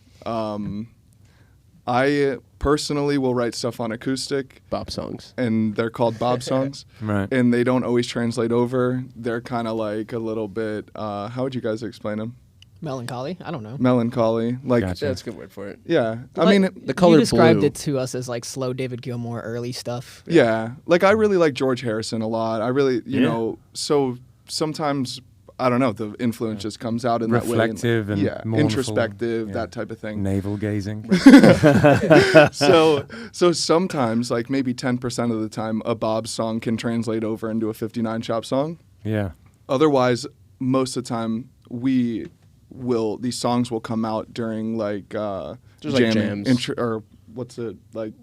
I personally will write stuff on acoustic, Bop songs. and they're called Bob songs, Right. and they don't always translate over. They're kind of like a little bit. How would you guys explain them? Melancholy. I don't know. melancholy. Like, Gotcha. Yeah, that's a good word for it. yeah. I Like, mean, The color you described blue. it to us as like slow David Gilmour early stuff. yeah. Like, I really like George Harrison a lot. I really, you Yeah. know, so sometimes, I don't know, the influence just comes out in Reflective that way. and Yeah, mournful. introspective, Yeah. that type of thing. Navel gazing. so sometimes, like maybe 10% of the time, a Bob's song can translate over into a 59 Shop song. Yeah. Otherwise, most of the time, these songs will come out during like Just like jamming, jams. or what's it like?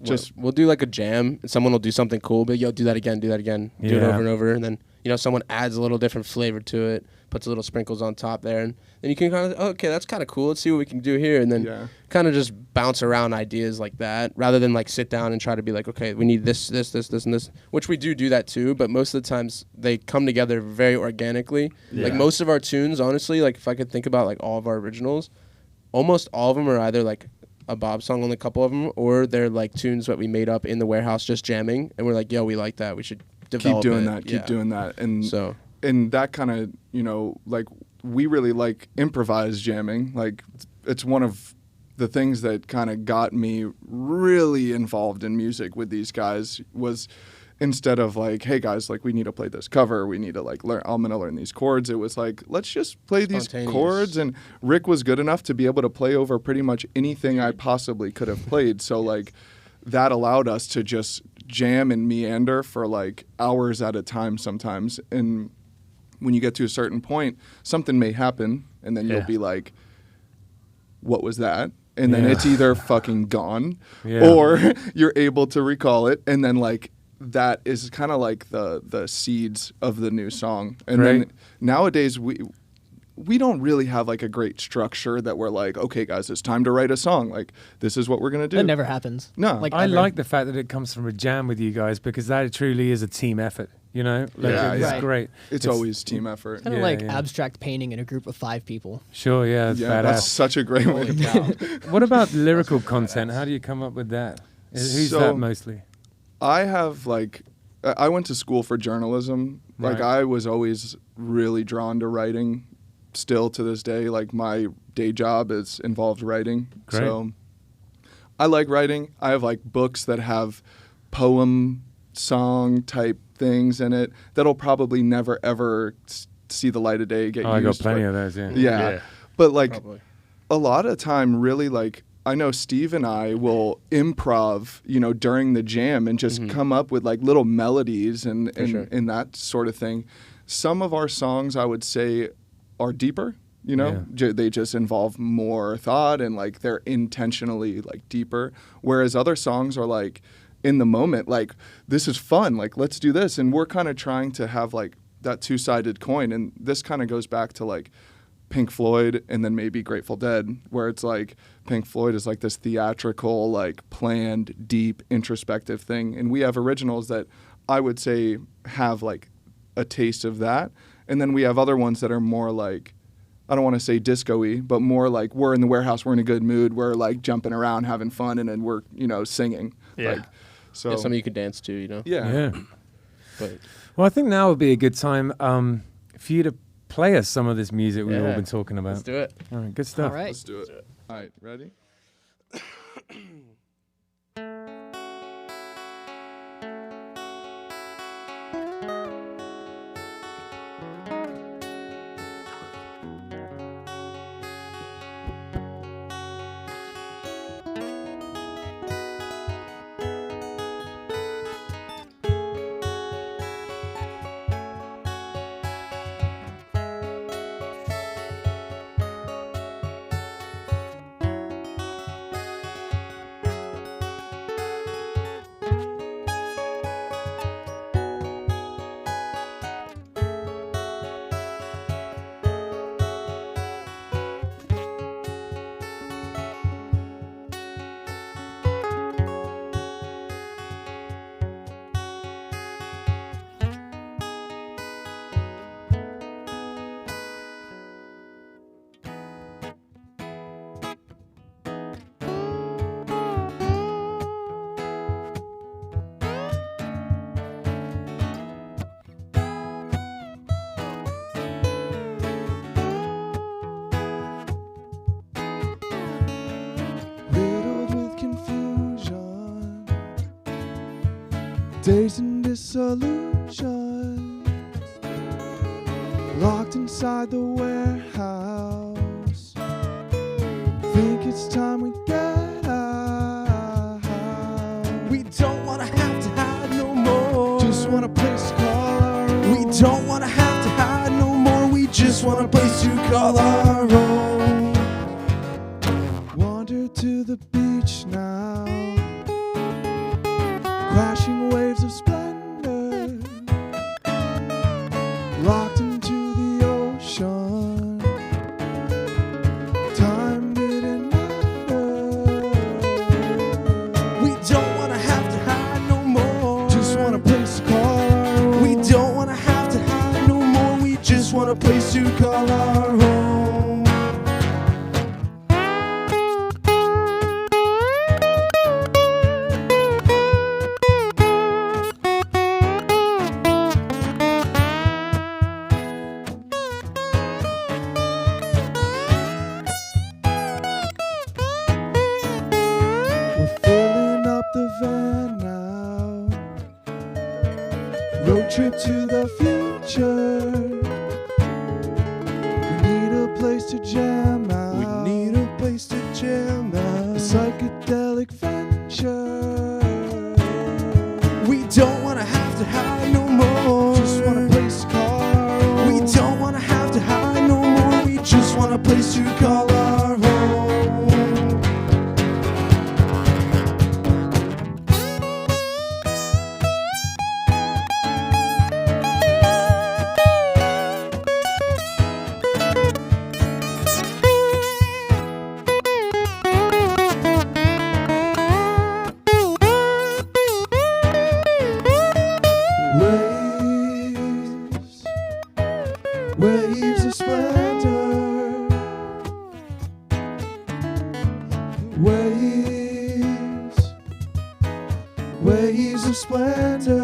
Just We'll do like a jam, and someone will do something cool, but do that again, do it Yeah. over and over, and then someone adds a little different flavor to it, puts a little sprinkles on top there, and then you can kind of okay, that's kind of cool. Let's see what we can do here, and then Yeah. kind of just bounce around ideas like that, rather than like sit down and try to be like, okay, we need this, and this, which we do that too, but most of the times they come together very organically. Like Yeah. most of our tunes, honestly, like if I could think about like all of our originals, almost all of them are either like a Bob song, only a couple of them, or they're like tunes that we made up in the warehouse just jamming, and we're like, yo, we like that, we should develop keep doing it. that, Yeah. keep doing that, and So and that kind of like we really like improvised jamming. Like it's one of the things that kind of got me really involved in music with these guys was instead of like, hey guys, like we need to play this cover, we need to like learn, I'm gonna learn these chords. It was like, let's just play these Spontaneous. chords. And Rick was good enough to be able to play over pretty much anything I possibly could have played. So like that allowed us to just jam and meander for like hours at a time sometimes. And when you get to a certain point, something may happen and then Yeah. you'll be like, what was that? And then Yeah. it's either fucking gone Yeah. or you're able to recall it. And then like that is kind of like the seeds of the new song. And Right. then nowadays we don't really have like a great structure that we're like, okay guys, it's time to write a song. Like this is what we're going to do. That never happens. No. Like I ever. like the fact that it comes from a jam with you guys because that truly is a team effort. Like, Yeah, it's yeah. great. it's always team effort. Kind of Yeah, like yeah. abstract painting in a group of 5 people. Sure, yeah, it's Yeah, that's badass. such a great way. holy cow. What about lyrical content? How do you come up with that? Who's So- that mostly? I have like, I went to school for journalism. Like Right. I was always really drawn to writing. Still to this day, like my day job is involved writing. Great. So I like writing. I have like books that have poem, song type things in it that'll probably never ever see the light of day. Get Oh, I got used, plenty but- of those, yeah. Yeah. But like Probably. a lot of time really like I know Steve and I will improv, during the jam and just come up with like little melodies and sure. and that sort of thing. Some of our songs I would say are deeper, they just involve more thought and like they're intentionally like deeper. Whereas other songs are like in the moment, like this is fun, like let's do this. And we're kind of trying to have like that two-sided coin. And this kind of goes back to like Pink Floyd and then maybe Grateful Dead, where it's like Pink Floyd is like this theatrical, like planned, deep, introspective thing. And we have originals that I would say have like a taste of that. And then we have other ones that are more like, I don't want to say disco-y, but more like we're in the warehouse, we're in a good mood, we're like jumping around, having fun, and then we're, singing. Yeah. Like, so Yeah, something you could dance to, yeah. Yeah. But Well, I think now would be a good time for you to play us some of this music we've all Yeah. been talking about. let's do it. All right, good stuff. All right. Let's do it. All right, ready? Days in disillusion, locked inside the warehouse. Think it's time we get out. We don't wanna have to hide no more. Just want a place to call our own. We don't wanna have to hide no more. We just want a place to call our own. Wander to the beach now, crashing waves of splendor, locked into the ocean. Time didn't matter. We don't wanna have to hide no more. Just want a place to call our own. We don't wanna have to hide no more. We just want a place to call our home. We're filling up the van now. Road trip to the future. We need a place to jam out. We need a place to jam A out. psychedelic venture. We don't wanna have to hide no more. Just want a place to call our own. We don't wanna have to hide no more. We just want a place to call our home. Waves, waves of splendor. Waves, waves of splendor.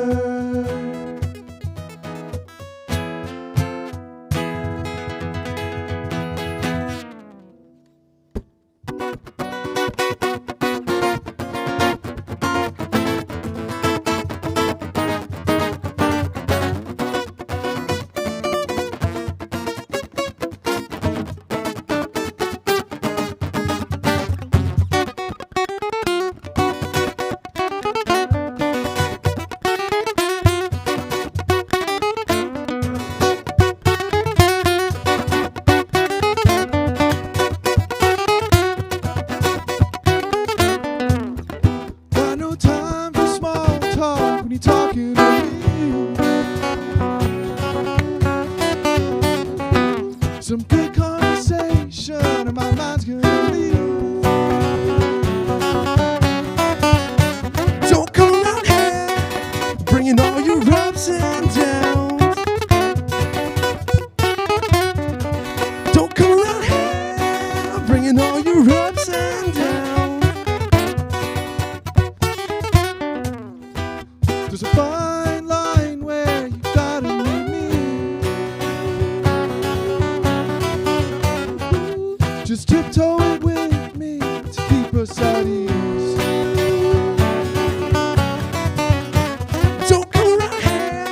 Got no time for small talk when you're talking to me. Some good conversation and my mind's gonna leave. Don't come around here bringing all your ups and downs. Don't come around here bringing all your ups and downs. There's a fine line where you gotta meet me. Just tiptoe it with me to keep us at ease. Don't come around here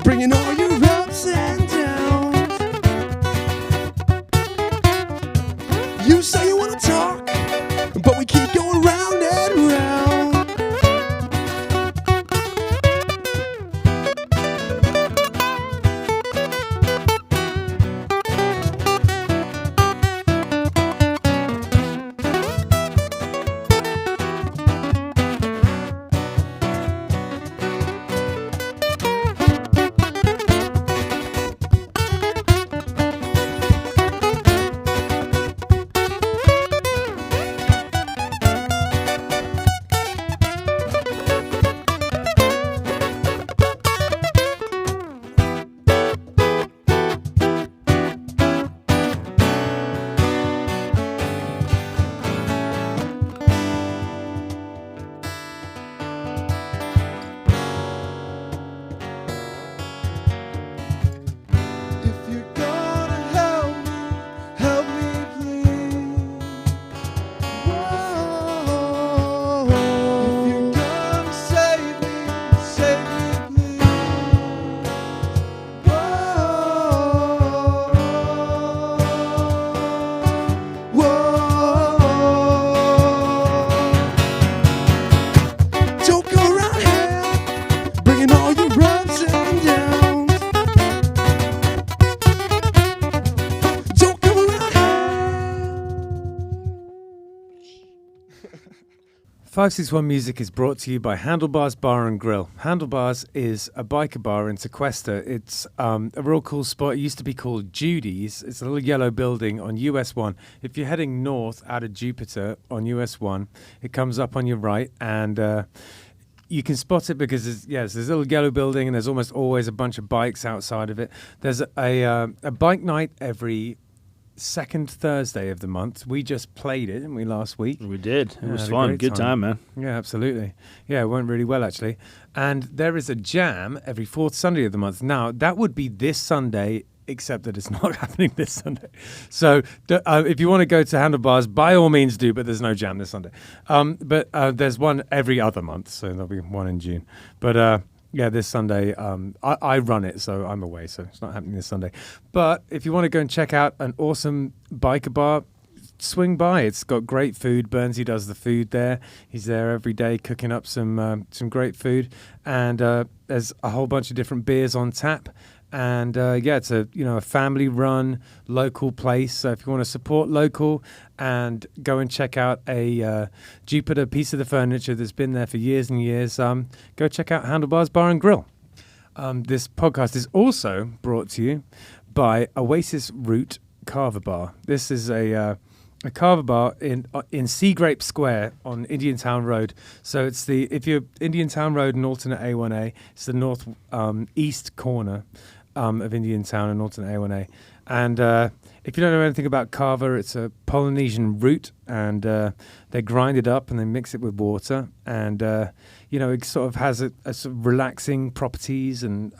bringing all your ups and downs. You say you wanna talk, but we keep going round and round. 561 Music is brought to you by Handlebars Bar and Grill. Handlebars is a biker bar in Sequester. It's a real cool spot. It used to be called Judy's. It's a little yellow building on US 1. If you're heading north out of Jupiter on US 1, it comes up on your right, and you can spot it because there's this little yellow building, and there's almost always a bunch of bikes outside of it. There's a bike night every second Thursday of the month. We just played it, didn't we, last week? We did. It was had a fun. great Good time, man. Yeah, absolutely. Yeah, it went really well, actually. And there is a jam every fourth Sunday of the month. Now, that would be this Sunday, except that it's not happening this Sunday. So if you want to go to Handlebars, by all means do, but there's no jam this Sunday. But there's one every other month, so there'll be one in June. But yeah, this Sunday, I run it, so I'm away, so it's not happening this Sunday. But if you want to go and check out an awesome biker bar, swing by. It's got great food. Burnsy does the food there. He's there every day cooking up some great food. And there's a whole bunch of different beers on tap. And yeah, it's a family-run local place. So if you want to support local and go and check out a Jupiter piece of the furniture that's been there for years and years, go check out Handlebars Bar and Grill. This podcast is also brought to you by Oasis Root Kava Bar. This is a Kava bar in Sea Grape Square on Indiantown Rd. So it's if you're Indiantown Rd and alternate A1A, it's the north east corner of Indiantown and alternate A1A. And if you don't know anything about kava, it's a Polynesian root, and they grind it up and they mix it with water, and it sort of has a sort of relaxing properties, and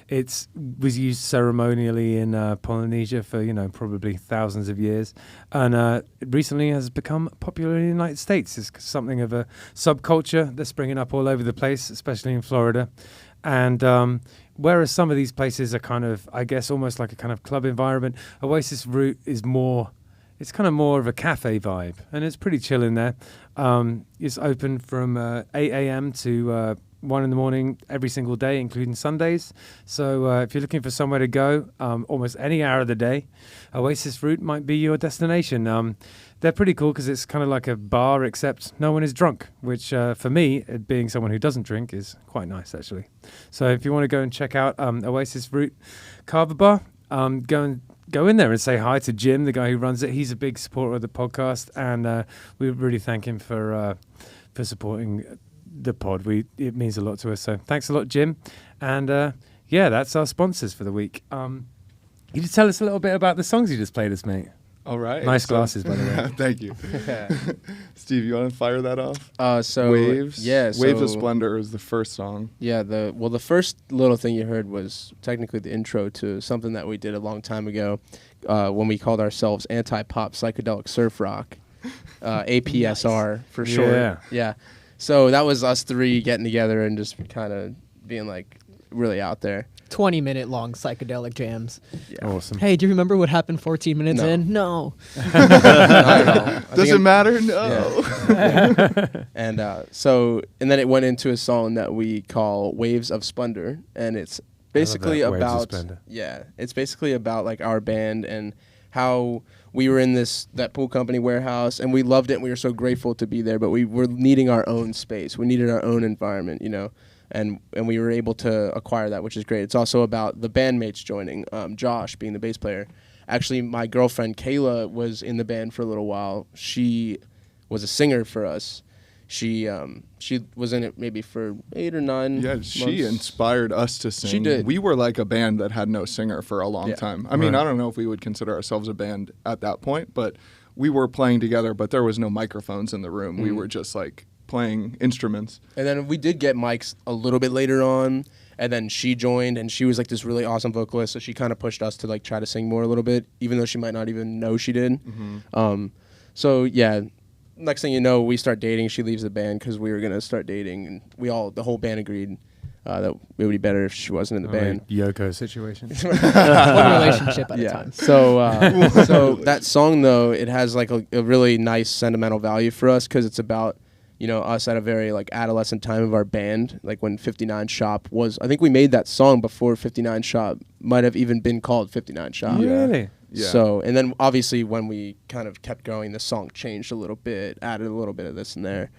it was used ceremonially in Polynesia for probably thousands of years, and it recently has become popular in the United States. It's something of a subculture that's springing up all over the place, especially in Florida. And whereas some of these places are kind of, I guess, almost like a kind of club environment, Oasis Root is it's kind of more of a cafe vibe, and it's pretty chill in there. It's open from 8 a.m. to 1 in the morning every single day, including Sundays. So if you're looking for somewhere to go, almost any hour of the day, Oasis Root might be your destination. They're pretty cool because it's kind of like a bar, except no one is drunk, which for me, being someone who doesn't drink, is quite nice, actually. So if you want to go and check out Oasis Root Kava Bar, go in there and say hi to Jim, the guy who runs it. He's a big supporter of the podcast, and we really thank him for supporting the pod. It means a lot to us. So thanks a lot, Jim. And yeah, that's our sponsors for the week. You just tell us a little bit about the songs you just played us, mate. All right. Nice glasses, by the way. Thank you. Steve, you want to fire that off? So Waves. Yeah. Waves of Splendor is the first song. Yeah. The first little thing you heard was technically the intro to something that we did a long time ago, when we called ourselves Anti-Pop Psychedelic Surf Rock, APSR for short. Yeah. Yeah. So that was us three getting together and just kind of being like really out there. 20-minute long psychedelic jams. Yeah. Awesome. Hey, do you remember what happened 14 minutes No. in? No. Not at all. Does it matter? No. Yeah. And then it went into a song that we call Waves of Splendor, and it's basically Waves of about Splendor. it's basically about like our band and how we were in that pool company warehouse, and we loved it, and we were so grateful to be there, but we were needing our own space. We needed our own environment, and we were able to acquire that, which is great. It's also about the bandmates joining, Josh being the bass player. Actually, my girlfriend Kayla was in the band for a little while. She was a singer for us. She was in it maybe for 8 or 9 Yeah, months. she inspired us to sing. She did. We were like a band that had no singer for a long Yeah. time. I mean, I don't know if we would consider ourselves a band at that point, but we were playing together, but there was no microphones in the room. We were just like playing instruments. And then we did get mics a little bit later on, and then she joined, and she was like this really awesome vocalist, so she kind of pushed us to like try to sing more a little bit, even though she might not even know she did. So yeah, next thing you know, we start dating. She leaves the band because we were gonna start dating, and the whole band agreed that it would be better if she wasn't in the band. Yoko situation. One relationship at a time. So that song though, it has like a really nice sentimental value for us because it's about us at a very like adolescent time of our band, like when 59 Shop was. I think we made that song before 59 Shop might have even been called 59 Shop. Really? Yeah. So, and then obviously when we kind of kept going, the song changed a little bit, added a little bit of this and there.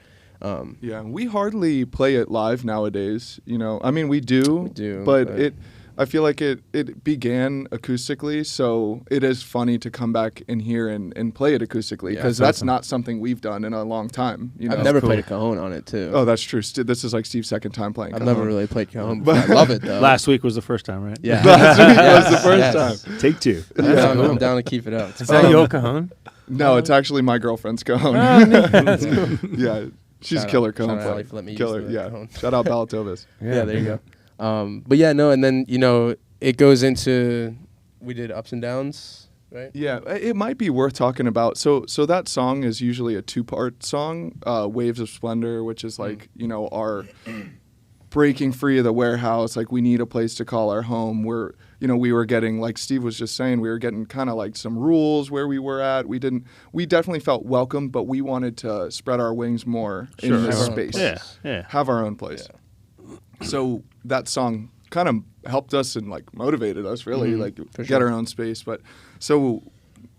Yeah, we hardly play it live nowadays. You know, I mean, we do, but I feel like it began acoustically, so it is funny to come back in here and play it acoustically, because that's not something we've done in a long time. You know? I've never played a cajon on it too. Oh, that's true. This is like Steve's second time playing I've cajon. never really played cajon, but I love it though. Last week was the first time, right? Yeah. Last week was the first time. Take two. I'm down to keep it up. Is that your cajon? No, it's actually my girlfriend's cajon. Yeah, she's Shout killer out- cajon shout out player. Ali for letting me use Killer, the yeah. cajon. Shout out Balatovis. Yeah, there you go. But yeah, no, and then it goes into we did ups and downs, right? Yeah, it might be worth talking about. So that song is usually a 2-part song, Waves of Splendor, which is like, our breaking free of the warehouse. Like, we need a place to call our home. We were getting, like Steve was just saying, we were getting kind of like some rules where we were at. We definitely felt welcome, but we wanted to spread our wings more in this space. Yeah. Have our own place. Yeah. So that song kind of helped us and like motivated us really, get our own space. But so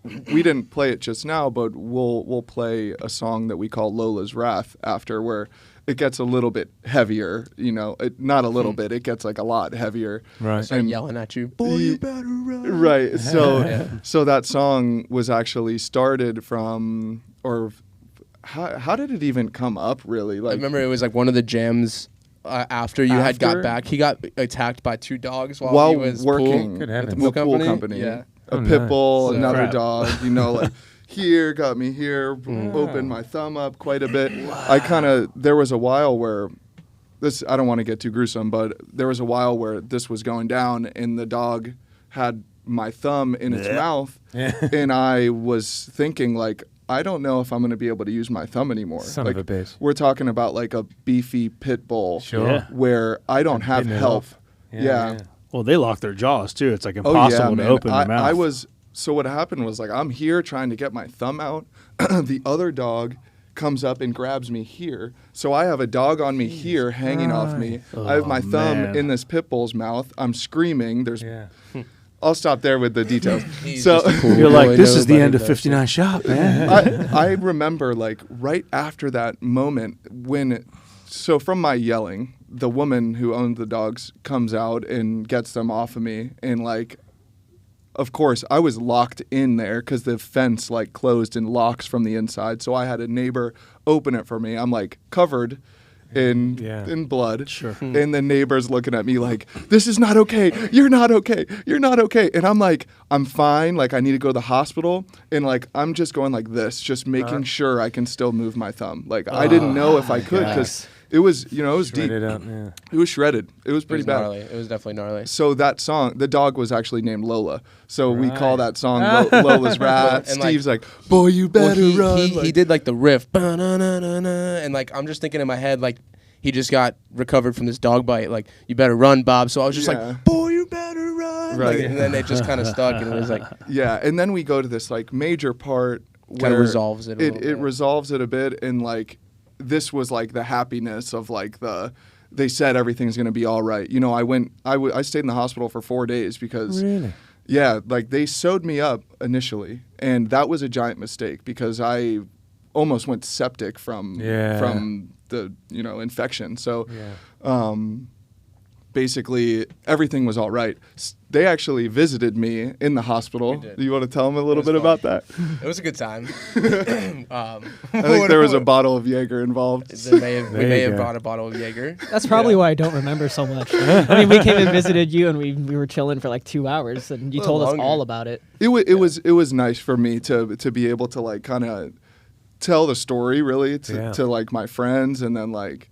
we didn't play it just now, but we'll play a song that we call Lola's Wrath after, where it gets a little bit heavier, not a little bit, it gets like a lot heavier. Right. Start yelling at you, boy, you better run. Right. So so that song was actually started from, or how did it even come up really? Like, I remember it was like one of the jams after you had got back. He got attacked by 2 dogs while he was working Good at the heavens. pool company. Yeah. A pit bull, So- another Crap. dog, like here, got me here, opened my thumb up quite a bit. There was a while where I don't want to get too gruesome, but there was a while where this was going down and the dog had my thumb in its mouth. And I was thinking, like, I don't know if I'm going to be able to use my thumb anymore. Son like, of a bitch. We're talking about like a beefy pit bull Sure. Yeah. where I don't have Bitten it help. off. Yeah. Well, they lock their jaws too. It's like Oh, impossible to man. open their mouth. So what happened was, like, I'm here trying to get my thumb out. The other dog comes up and grabs me here. So I have a dog on me here hanging off me. I have my thumb man. in this pit bull's mouth. I'm screaming. Yeah. I'll stop there with the details. He's So just a cool You're boy, like, this is the nobody end of does 59 Shop, man. I remember, like, right after that moment so from my yelling, the woman who owned the dogs comes out and gets them off of me. And, like, of course, I was locked in there because the fence, like, closed and locks from the inside. So I had a neighbor open it for me. I'm, like, covered in blood. Sure. And the neighbor's looking at me like, this is not okay. You're not okay. You're not okay. And I'm like, I'm fine. Like, I need to go to the hospital. And, like, I'm just going like this, just making sure I can still move my thumb. Like, I didn't know if I could, because it was, it was deep. Shredded up, yeah. It was shredded. It was pretty bad. Gnarly. It was definitely gnarly. So that song, the dog was actually named Lola. So we call Right. that song Lola's Wrath. And, Steve's like, boy, you better run. He did like the riff, and like I'm just thinking in my head like he just got recovered from this dog bite. Like, you better run, Bob. So I was just like, boy, you better run. Right. Like, and then it just kind of stuck, and it was like Yeah, and then we go to this like major part Kinda where resolves it a little It bit. resolves it a bit, and like this was like the happiness of like they said everything's gonna be all right. I stayed in the hospital for 4 days because Really? yeah, like they sewed me up initially, and that was a giant mistake because I almost went septic from the infection. So basically everything was all right. They actually visited me in the hospital. We did. Do you want to tell them a little was bit fun. about that? it was a good time. I think there was a bottle of Jaeger involved. We may you have go. brought a bottle of Jaeger. That's probably why I don't remember so much. I mean, we came and visited you, and we were chilling for like 2 hours, and you A little told us longer. all about it. It was nice for me to be able to like kind of tell the story really to like my friends, and then like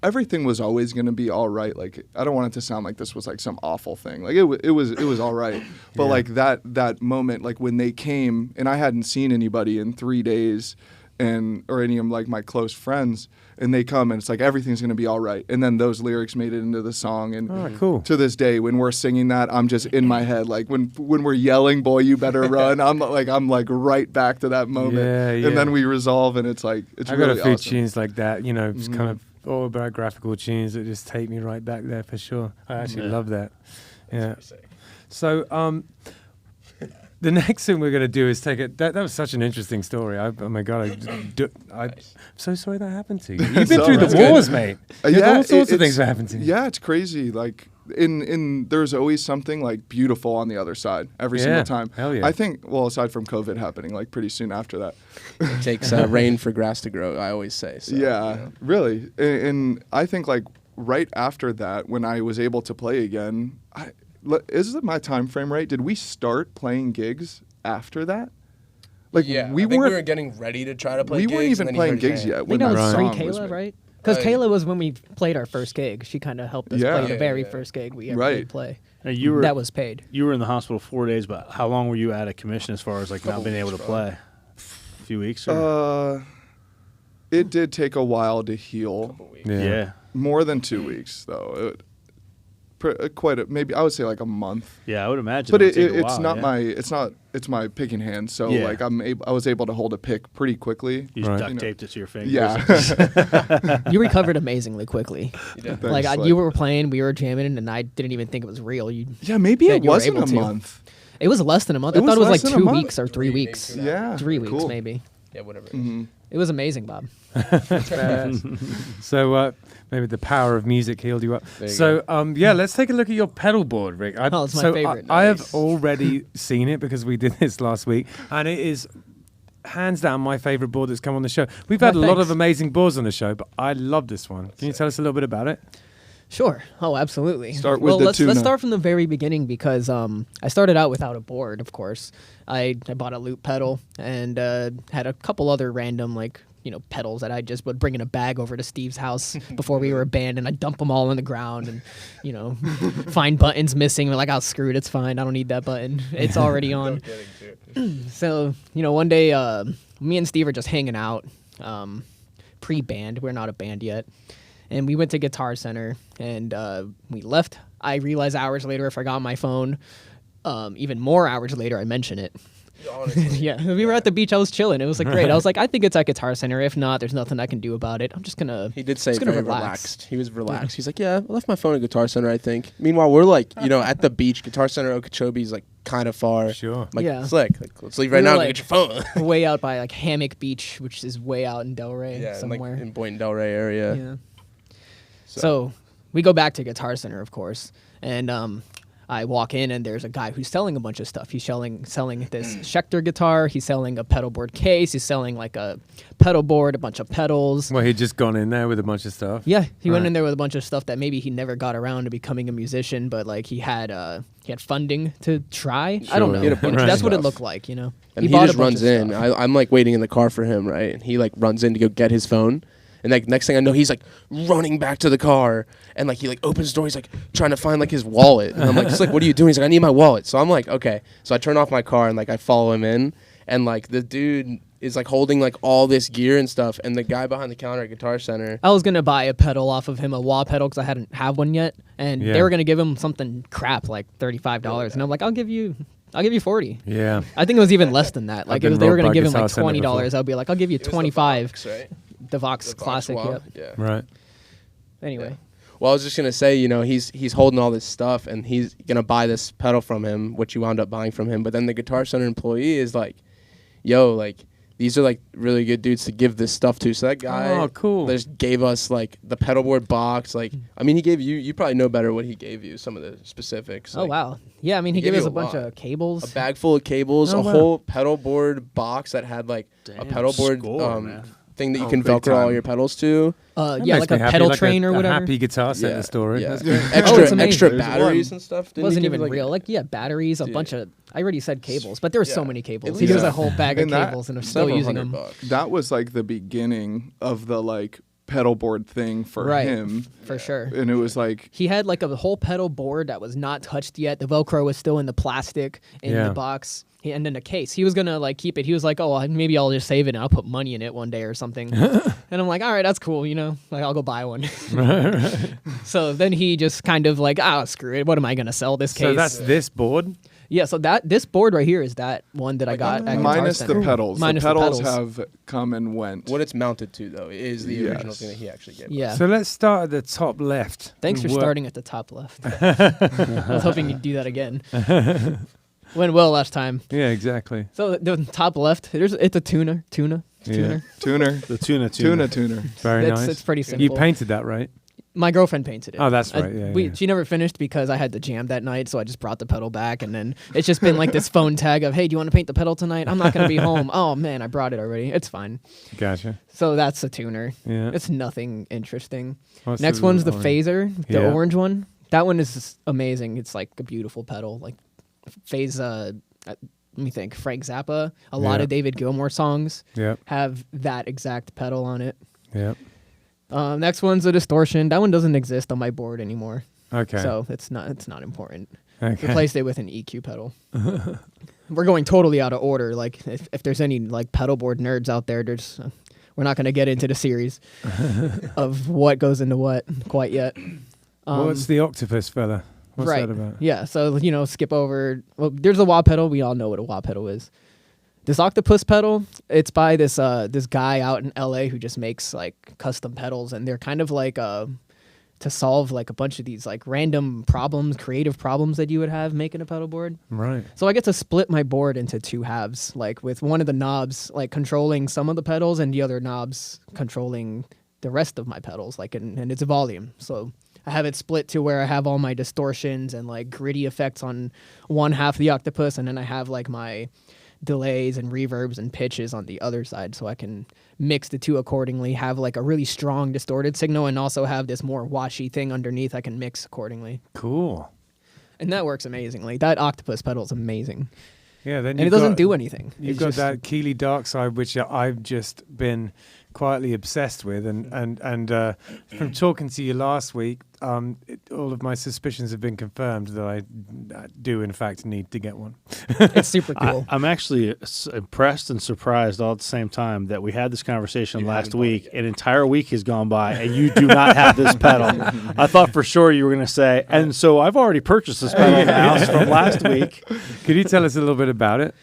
everything was always going to be all right. Like, I don't want it to sound like this was like some awful thing. Like, it was all right. But like that moment, like when they came and I hadn't seen anybody in 3 days, or any of like my close friends, and they come and it's like everything's going to be all right. And then those lyrics made it into the song, and Cool. to this day when we're singing that, I'm just in my head like when we're yelling, boy, you better run, I'm like right back to that moment. Yeah. And then we resolve, and it's like it's I really got a few awesome. tunes like that, just kind of autobiographical tunes that just take me right back there for sure. I actually love that. Yeah. So the next thing we're going to do is take it. That was such an interesting story. Oh my God. I'm so sorry that happened to you. You've been through the wars, mate. All sorts of things that happened to you. Yeah, it's crazy. Like, there's always something like beautiful on the other side every single time. Hell yeah. I think, well, aside from COVID happening, like pretty soon after that. It takes rain for grass to grow, I always say. So, Yeah, really. And I think like right after that, when I was able to play again, is it my time frame right? Did we start playing gigs after that? Like yeah, we I think weren't. we were getting ready to try to play gigs. We weren't even playing gigs yet I when think that that was song pre was Kayla, made. right? Because Yeah. Kayla was when we played our first gig. She kind of helped us Yeah. play the Yeah, very yeah. first gig we ever Right. did play. Now, you were That was paid. you were in the hospital 4 days, but how long were you out of commission as far as like not being able to play? A few weeks? Or? It did take a while to heal. Yeah. More than 2 weeks, though. Maybe I would say like a month. Yeah, I would imagine. But would take a it's while, not yeah. it's my picking hand. So Yeah. like I was able to hold a pick pretty quickly. You just Right. duct taped it to your fingers. Yeah. You recovered amazingly quickly. Thanks, You were playing, we were jamming, and I didn't even think it was real. Yeah, maybe Yeah, it you were wasn't able a to. month. It was less than a month. It I thought it was was like less than a 2 month. weeks or 3 weeks. Yeah. 3 weeks cool. maybe. Yeah, whatever. It was amazing, Bob. So maybe the power of music healed you up. There you So let's take a look at your pedal board, Rick. Oh, it's my so favorite. I have Nice. already seen it because we did this last week, and it is hands down my favorite board that's come on the show. We've had a lot of thanks. amazing boards on the show, but I love this one. Can you tell us a little bit about it? Sure. Oh, absolutely. Start with the let's tuna. start from the very beginning because I started out without a board, of course. I bought a loop pedal and had a couple other random pedals that I just would bring in a bag over to Steve's house before we were a band, and I'd dump them all on the ground and find buttons missing. We're like, "Oh, screw it, it's fine. I don't need that button. It's already on." So one day, me and Steve are just hanging out, pre-band. We're not a band yet. And we went to Guitar Center, and we left. I realized hours later I forgot my phone. Even more hours later, I mention it. Honestly. Yeah, we were at the beach. I was chilling. It was like great. I was like, I think it's at Guitar Center. If not, there's nothing I can do about it. I'm just gonna. He did say just gonna very relax. relaxed. He was relaxed. He's like, yeah, I left my phone at Guitar Center, I think. Meanwhile, we're like, at the beach. Guitar Center, Okeechobee is like kind of far. Sure. I'm like, Yeah. slick. Like, let's leave right We now were, and get your phone. Way out by Hammock Beach, which is way out in Delray yeah, somewhere. like in Boynton Delray area. Yeah. So we go back to Guitar Center, of course, and I walk in, and there's a guy who's selling a bunch of stuff. He's selling this Schecter guitar. He's selling a pedalboard case. He's selling like a pedal board, a bunch of pedals. Well, he'd just gone in there with a bunch of stuff. Yeah, he went Right. in there with a bunch of stuff that maybe he never got around to becoming a musician, but like he had funding to try. I don't know. He had a bunch of That's what it stuff. looked like, And he bought a just bunch runs of in. stuff. I'm like waiting in the car for him, right? And he like runs in to go get his phone. And like next thing I know, he's like running back to the car, and like he like opens the door. He's like trying to find like his wallet, and I'm like, just like, what are you doing? He's like, I need my wallet. So I'm like, okay. So I turn off my car and like I follow him in, and like the dude is like holding like all this gear and stuff, and the guy behind the counter at Guitar Center. I was gonna buy a pedal off of him, a wah pedal, because I hadn't have one yet, and Yeah. they were gonna give him something crap like $35, and I'm like, I'll give you 40. Yeah. I think it was even less than that. Like been if they were robbed gonna by give him Guitar like Center $20, before. I'll be like, I'll give you It was the 25. Vox, right? The Vox The Vox Classic. wah. Yep. Yeah. Right. Anyway. Well, I was just gonna say, he's holding all this stuff, and he's gonna buy this pedal from him, which you wound up buying from him. But then the Guitar Center employee is like, "Yo, like these are like really good dudes to give this stuff to." So that guy, Oh, cool. just gave us like the pedalboard box. Like, I mean, he gave you. You probably know better what he gave you. Some of the specifics. Oh like, wow. Yeah, I mean he gave gave us you a a bunch lot. of cables. A bag full of cables, Oh, a wow. whole pedalboard box that had like a Damn, pedalboard score, man. thing that you Oh, can big Velcro all time. your pedals to. That Yeah, makes like me a happy, pedal like train or a whatever. happy Guitar Center story. Yeah. That's great. Extra it's amazing. extra There's batteries one. and stuff. It Didn't wasn't he give even you, like, real. Like batteries, a Dude. bunch of. I already said cables, but there were so Yeah. many cables. At He gives least a whole bag of And that- cables, and I'm still several using hundred them. bucks. That was like the beginning of the like pedalboard thing for Right. him, For sure. and it was like He had like a whole pedal board that was not touched yet. The Velcro was still in the plastic in Yeah. the box. And in a case. He was gonna like keep it. He was like, "Oh, maybe I'll just save it and I'll put money in it one day or something." And I'm like, "All right, that's cool. Like I'll go buy one." So then he just kind of like, screw it. What am I gonna sell this case?" So that's this board. Yeah. So this board right here is that one that I got at Guitar minus Center. the pedals. Minus the pedals pedals. have come and went. What it's mounted to, though, is the original Yes. thing that he actually gave us. Yeah. So let's start at the top left. Thanks for Work- starting at the top left. I was hoping you'd do that again. Went well last time. Yeah, exactly. So the top left, it's a tuner. Yeah. Tuner. The tuner. Tuner. Very nice. It's pretty simple. You painted that, right? My girlfriend painted it. Oh, that's right. Yeah. She never finished because I had to jam that night, so I just brought the pedal back, and then it's just been like this phone tag of, hey, do you want to paint the pedal tonight? I'm not going to be home. Oh, man, I brought it already. It's fine. Gotcha. So that's the tuner. Yeah. It's nothing interesting. What's Next one's the orange? phaser, the orange one. That one is just amazing. It's like a beautiful pedal. Like phase, let me think, Frank Zappa, a lot of David Gilmour songs have that exact pedal on it. Yeah. Next one's a distortion. That one doesn't exist on my board anymore. Okay. So it's not important. Okay. Replaced it with an EQ pedal. We're going totally out of order. Like if there's any like pedalboard nerds out there, we're not going to get into the series of what goes into what quite yet. What's the octopus fella? What's that about? Yeah. So skip over. Well, there's a wah pedal. We all know what a wah pedal is. This octopus pedal, it's by this guy out in LA who just makes like custom pedals, and they're kind of like to solve like a bunch of these like random problems, creative problems that you would have making a pedal board. Right. So I get to split my board into two halves, like with one of the knobs like controlling some of the pedals and the other knobs controlling the rest of my pedals, like and its volume. So I have it split to where I have all my distortions and like gritty effects on one half of the octopus, and then I have like my delays and reverbs and pitches on the other side, so I can mix the two accordingly, have like a really strong distorted signal and also have this more washy thing underneath I can mix accordingly. Cool. And that works amazingly. That octopus pedal is amazing. Yeah, then and it doesn't do anything. You've got that Keeley Dark Side, which I've just been quietly obsessed with, and from talking to you last week, all of my suspicions have been confirmed that I do in fact need to get one. It's super cool. I'm actually impressed and surprised all at the same time that we had this conversation last week. An entire week has gone by, and you do not have this pedal. I thought for sure you were going to say, and so I've already purchased this pedal in the house from last week. Could you tell us a little bit about it?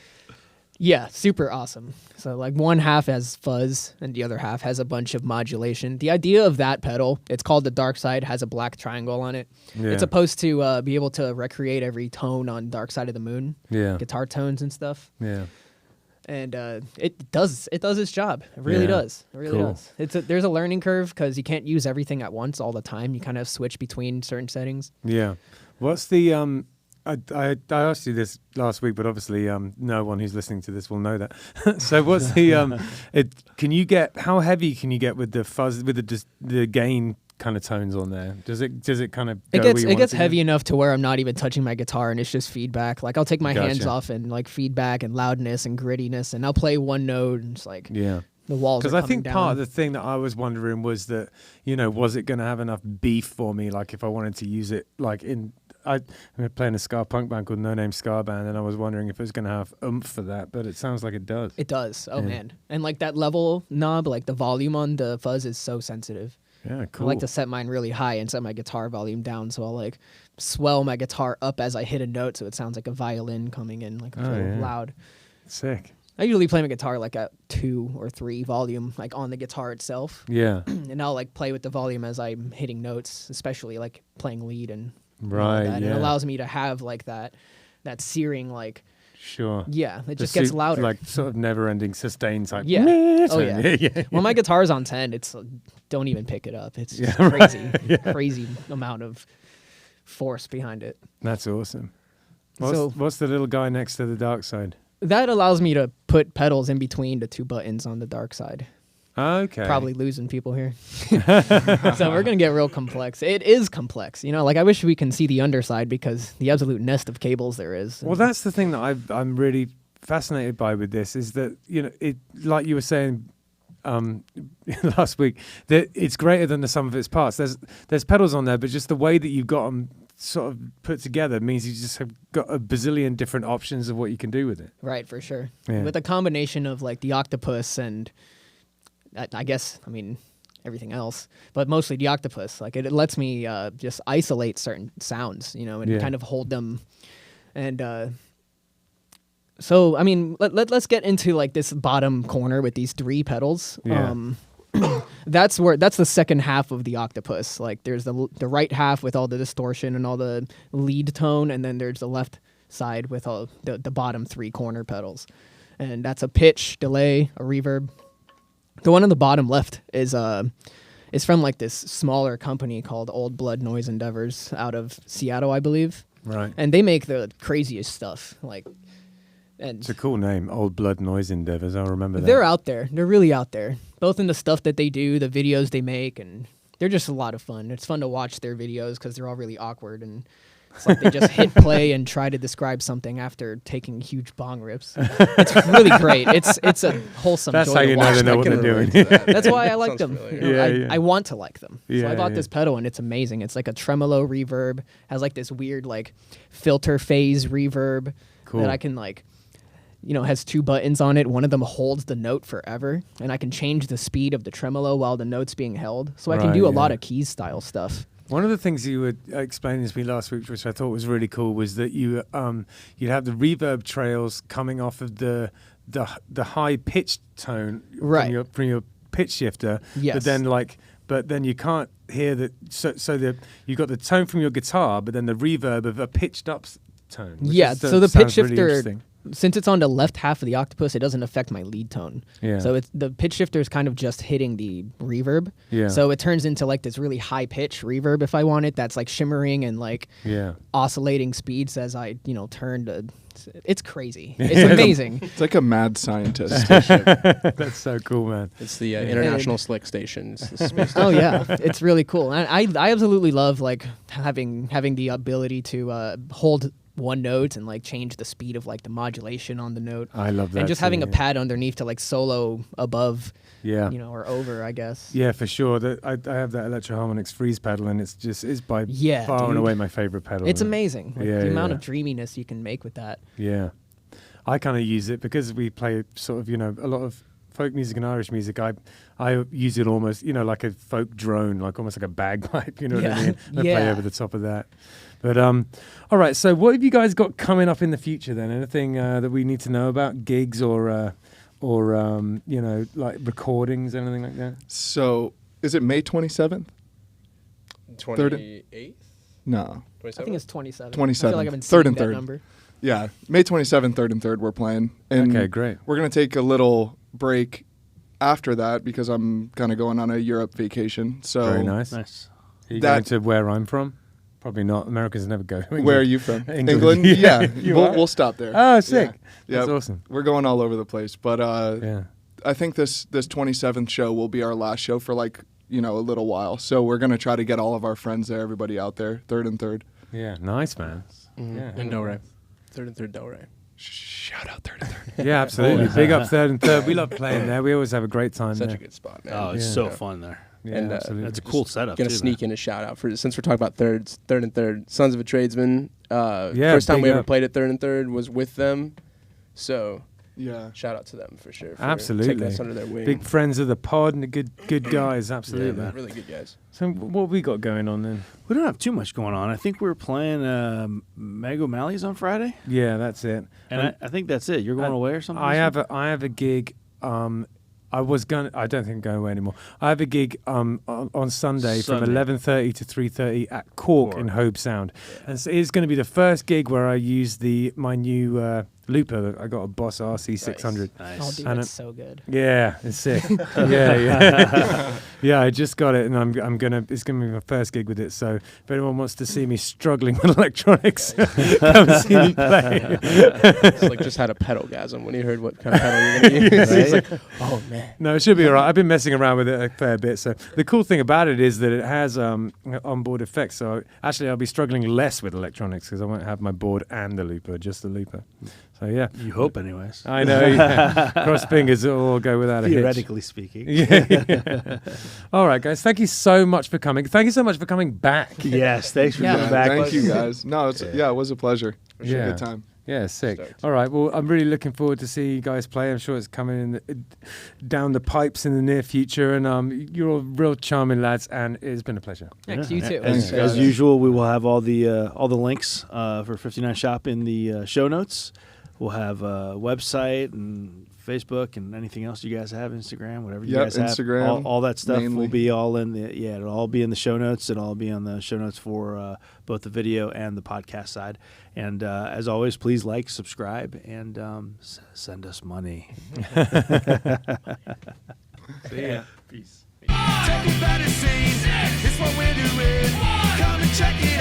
Yeah, super awesome. So like one half has fuzz and the other half has a bunch of modulation. The idea of that pedal, it's called the Dark Side, has a black triangle on it. Yeah. It's supposed to be able to recreate every tone on Dark Side of the Moon. Yeah. Guitar tones and stuff. Yeah. And it does its job. It really does. It really does. There's a learning curve because you can't use everything at once all the time. You kind of switch between certain settings. Yeah. What's the I asked you this last week, but obviously no one who's listening to this will know that. So what's the how heavy can you get with the fuzz, with the gain kind of tones on there? Does it kind of go it gets heavy enough to where I'm not even touching my guitar and it's just feedback. Like I'll take my hands off and like feedback and loudness and grittiness, and I'll play one note and it's like the walls. Because I think part of the thing that I was wondering was that was it going to have enough beef for me? Like if I wanted to use it like in. I'm playing a ska punk band called No Name Ska Band, and I was wondering if it was going to have oomph for that, but it sounds like it does. It does. Oh, man. And like that level knob, like the volume on the fuzz is so sensitive. Yeah, cool. I like to set mine really high and set my guitar volume down, so I'll like swell my guitar up as I hit a note so it sounds like a violin coming in, like loud. Sick. I usually play my guitar like at 2 or 3 volume, like on the guitar itself. Yeah. And I'll like play with the volume as I'm hitting notes, especially like playing lead and right. And it allows me to have like that searing like. Sure. Yeah, it just gets louder. Like sort of never-ending sustain type. Yeah. Oh yeah. When my guitar's on 10, it's don't even pick it up. It's just crazy, crazy amount of force behind it. That's awesome. What's the little guy next to the Dark Side? That allows me to put pedals in between the 2 buttons on the Dark Side. Okay. Probably losing people here. So we're going to get real complex. It is complex. Like I wish we can see the underside because the absolute nest of cables there is. Well, that's the thing that I'm really fascinated by with this is that, it like you were saying last week, that it's greater than the sum of its parts. There's pedals on there, but just the way that you've got them sort of put together means you just have got a bazillion different options of what you can do with it. Right, for sure. Yeah. With a combination of like the octopus and I guess, everything else, but mostly the octopus. Like it lets me just isolate certain sounds, and kind of hold them. And so, let's get into like this bottom corner with these 3 pedals. Yeah. That's the second half of the octopus. Like there's the right half with all the distortion and all the lead tone, and then there's the left side with all the bottom 3 corner pedals, and that's a pitch, delay, a reverb. The one on the bottom left is from like this smaller company called Old Blood Noise Endeavors out of Seattle, I believe. Right. And they make the craziest stuff. Like, and It's a cool name, Old Blood Noise Endeavors. I'll remember that. they're out there. They're really out there, both in the stuff that they do, the videos they make, and they're just a lot of fun. It's fun to watch their videos because they're all really awkward, and it's like they just hit play and try to describe something after taking huge bong rips. It's really great. It's a wholesome That's joy how to you know watch. they know I what can they're relate doing. to that. That's why I like Sounds them. familiar. You know, Yeah, yeah. I want to like them. So Yeah, I bought yeah. this pedal and it's amazing. It's like a tremolo reverb, has like this weird like filter phase reverb Cool. that I can like, has 2 buttons on it. One of them holds the note forever, and I can change the speed of the tremolo while the note's being held. So I can Right, do a lot yeah. of keys style stuff. One of the things you were explaining to me last week, which I thought was really cool, was that you'd have the reverb trails coming off of the high pitched tone Right. from your pitch shifter. Yes. But then you can't hear the you got the tone from your guitar, but then the reverb of a pitched up tone. which Yeah, is- so the pitch sounds really shifter, interesting. since it's on the left half of the octopus, it doesn't affect my lead tone. Yeah. So it's the pitch shifter is kind of just hitting the reverb. Yeah. So it turns into like this really high pitch reverb if I want it. That's like shimmering and like Yeah. oscillating speeds as I turn to. It's crazy. It's amazing. It's like a mad scientist. That's so cool, man. It's the International Slick Station. It's the space Oh yeah, it's really cool. And I absolutely love like having the ability to hold one note and like change the speed of like the modulation on the note. I love that. And just too, having a yeah. pad underneath to like solo above, Yeah. or over, I guess. Yeah, for sure. I have that Electro Harmonix freeze pedal, and it's by Yeah, far and dude. away my favorite pedal. It's amazing. Like, Yeah, the yeah, amount yeah. of dreaminess you can make with that. Yeah, I kind of use it because we play sort of a lot of folk music and Irish music. I use it almost like a folk drone, like almost like a bagpipe. You know what I Yeah. mean? I play Yeah. over the top of that. But all right. So what have you guys got coming up in the future then? Anything that we need to know about, gigs or like recordings, anything like that? So, is it May 27th? 28th? No. I think it's 27. 27. I feel like I've been Third seeing and that third. number. Yeah, May 27th, 3rd and 3rd we're playing. And Okay, great. we're going to take a little break after that because I'm kind of going on a Europe vacation. So Very nice. Nice. Are you That- going to where I'm from? Probably not. Americans never go. to Where are England. you from? England. Yeah, You are? we'll stop there. Oh, sick. Yeah. That's Yeah. awesome. We're going all over the place, but Yeah. I think this 27th show will be our last show for like a little while. So we're gonna try to get all of our friends there, everybody out there, 3rd and 3rd. Yeah. Nice, man. Mm-hmm. Yeah. And Delray. 3rd and 3rd Delray. Shout out 3rd and 3rd. Yeah, absolutely. Big up 3rd and 3rd. We love playing there. We always have a great time Such there. a good spot, man. Oh, it's Yeah. so fun there. Yeah, And, absolutely. That's a cool setup. Gonna too, sneak man. in a shout out for since we're talking about 3rd and 3rd. Sons of a Tradesman. Yeah, First time big we ever up. played at 3rd and 3rd was with them. So Yeah. shout out to them for sure. For Absolutely. taking us under their wing. Big friends of the pod and good guys. Absolutely. man. Really good guys. So what have we got going on then? We don't have too much going on. I think we're playing Meg O'Malley's on Friday, Yeah, that's it. and I think that's it. You're going away or something? I this have a gig. I don't think I'm going away anymore. I have a gig on Sunday from Sunday. 11:30 to 3:30 at Cork in Hobe Sound, and so it's going to be the first gig where I use my new looper. I got a Boss RC600. week? Nice. Oh, dude, And it's so good. Yeah, it's sick. yeah. Yeah, I just got it, and it's gonna be my first gig with it. So if anyone wants to see me struggling with electronics, come see me play. It's like just had a pedalgasm when he heard what kind of pedal you're going to use. He's like, oh man. No, it should be all right. I've been messing around with it a fair bit. So the cool thing about it is that it has onboard effects. So actually, I'll be struggling less with electronics because I won't have my board and the looper, just the looper. So yeah, You hope, anyways. I know. Yeah. Cross fingers, it'll all go without a hitch. Theoretically speaking. Yeah. All right, guys. Thank you so much for coming. Thank you so much for coming back. Yes, thanks for Yeah. coming back. Thank you guys. No, it was a pleasure. It was a good time. Yeah, sick. Stoked. All right. Well, I'm really looking forward to see you guys play. I'm sure it's coming down the pipes in the near future. And you're all real charming lads, and it's been a pleasure. Thanks, you too. As, Thanks, guys. usual, we will have all the links for 59 Shop in the show notes. we'll have a website and Facebook and anything else you guys have, Instagram, whatever you Yep, guys have. Instagram, All that stuff will mainly. be all in the it'll all be in the show notes. It'll all be on the show notes for both the video and the podcast side. And as always, please like, subscribe, and send us money. See ya. Peace. Take me by the scene. It's what we're doing. Come and check it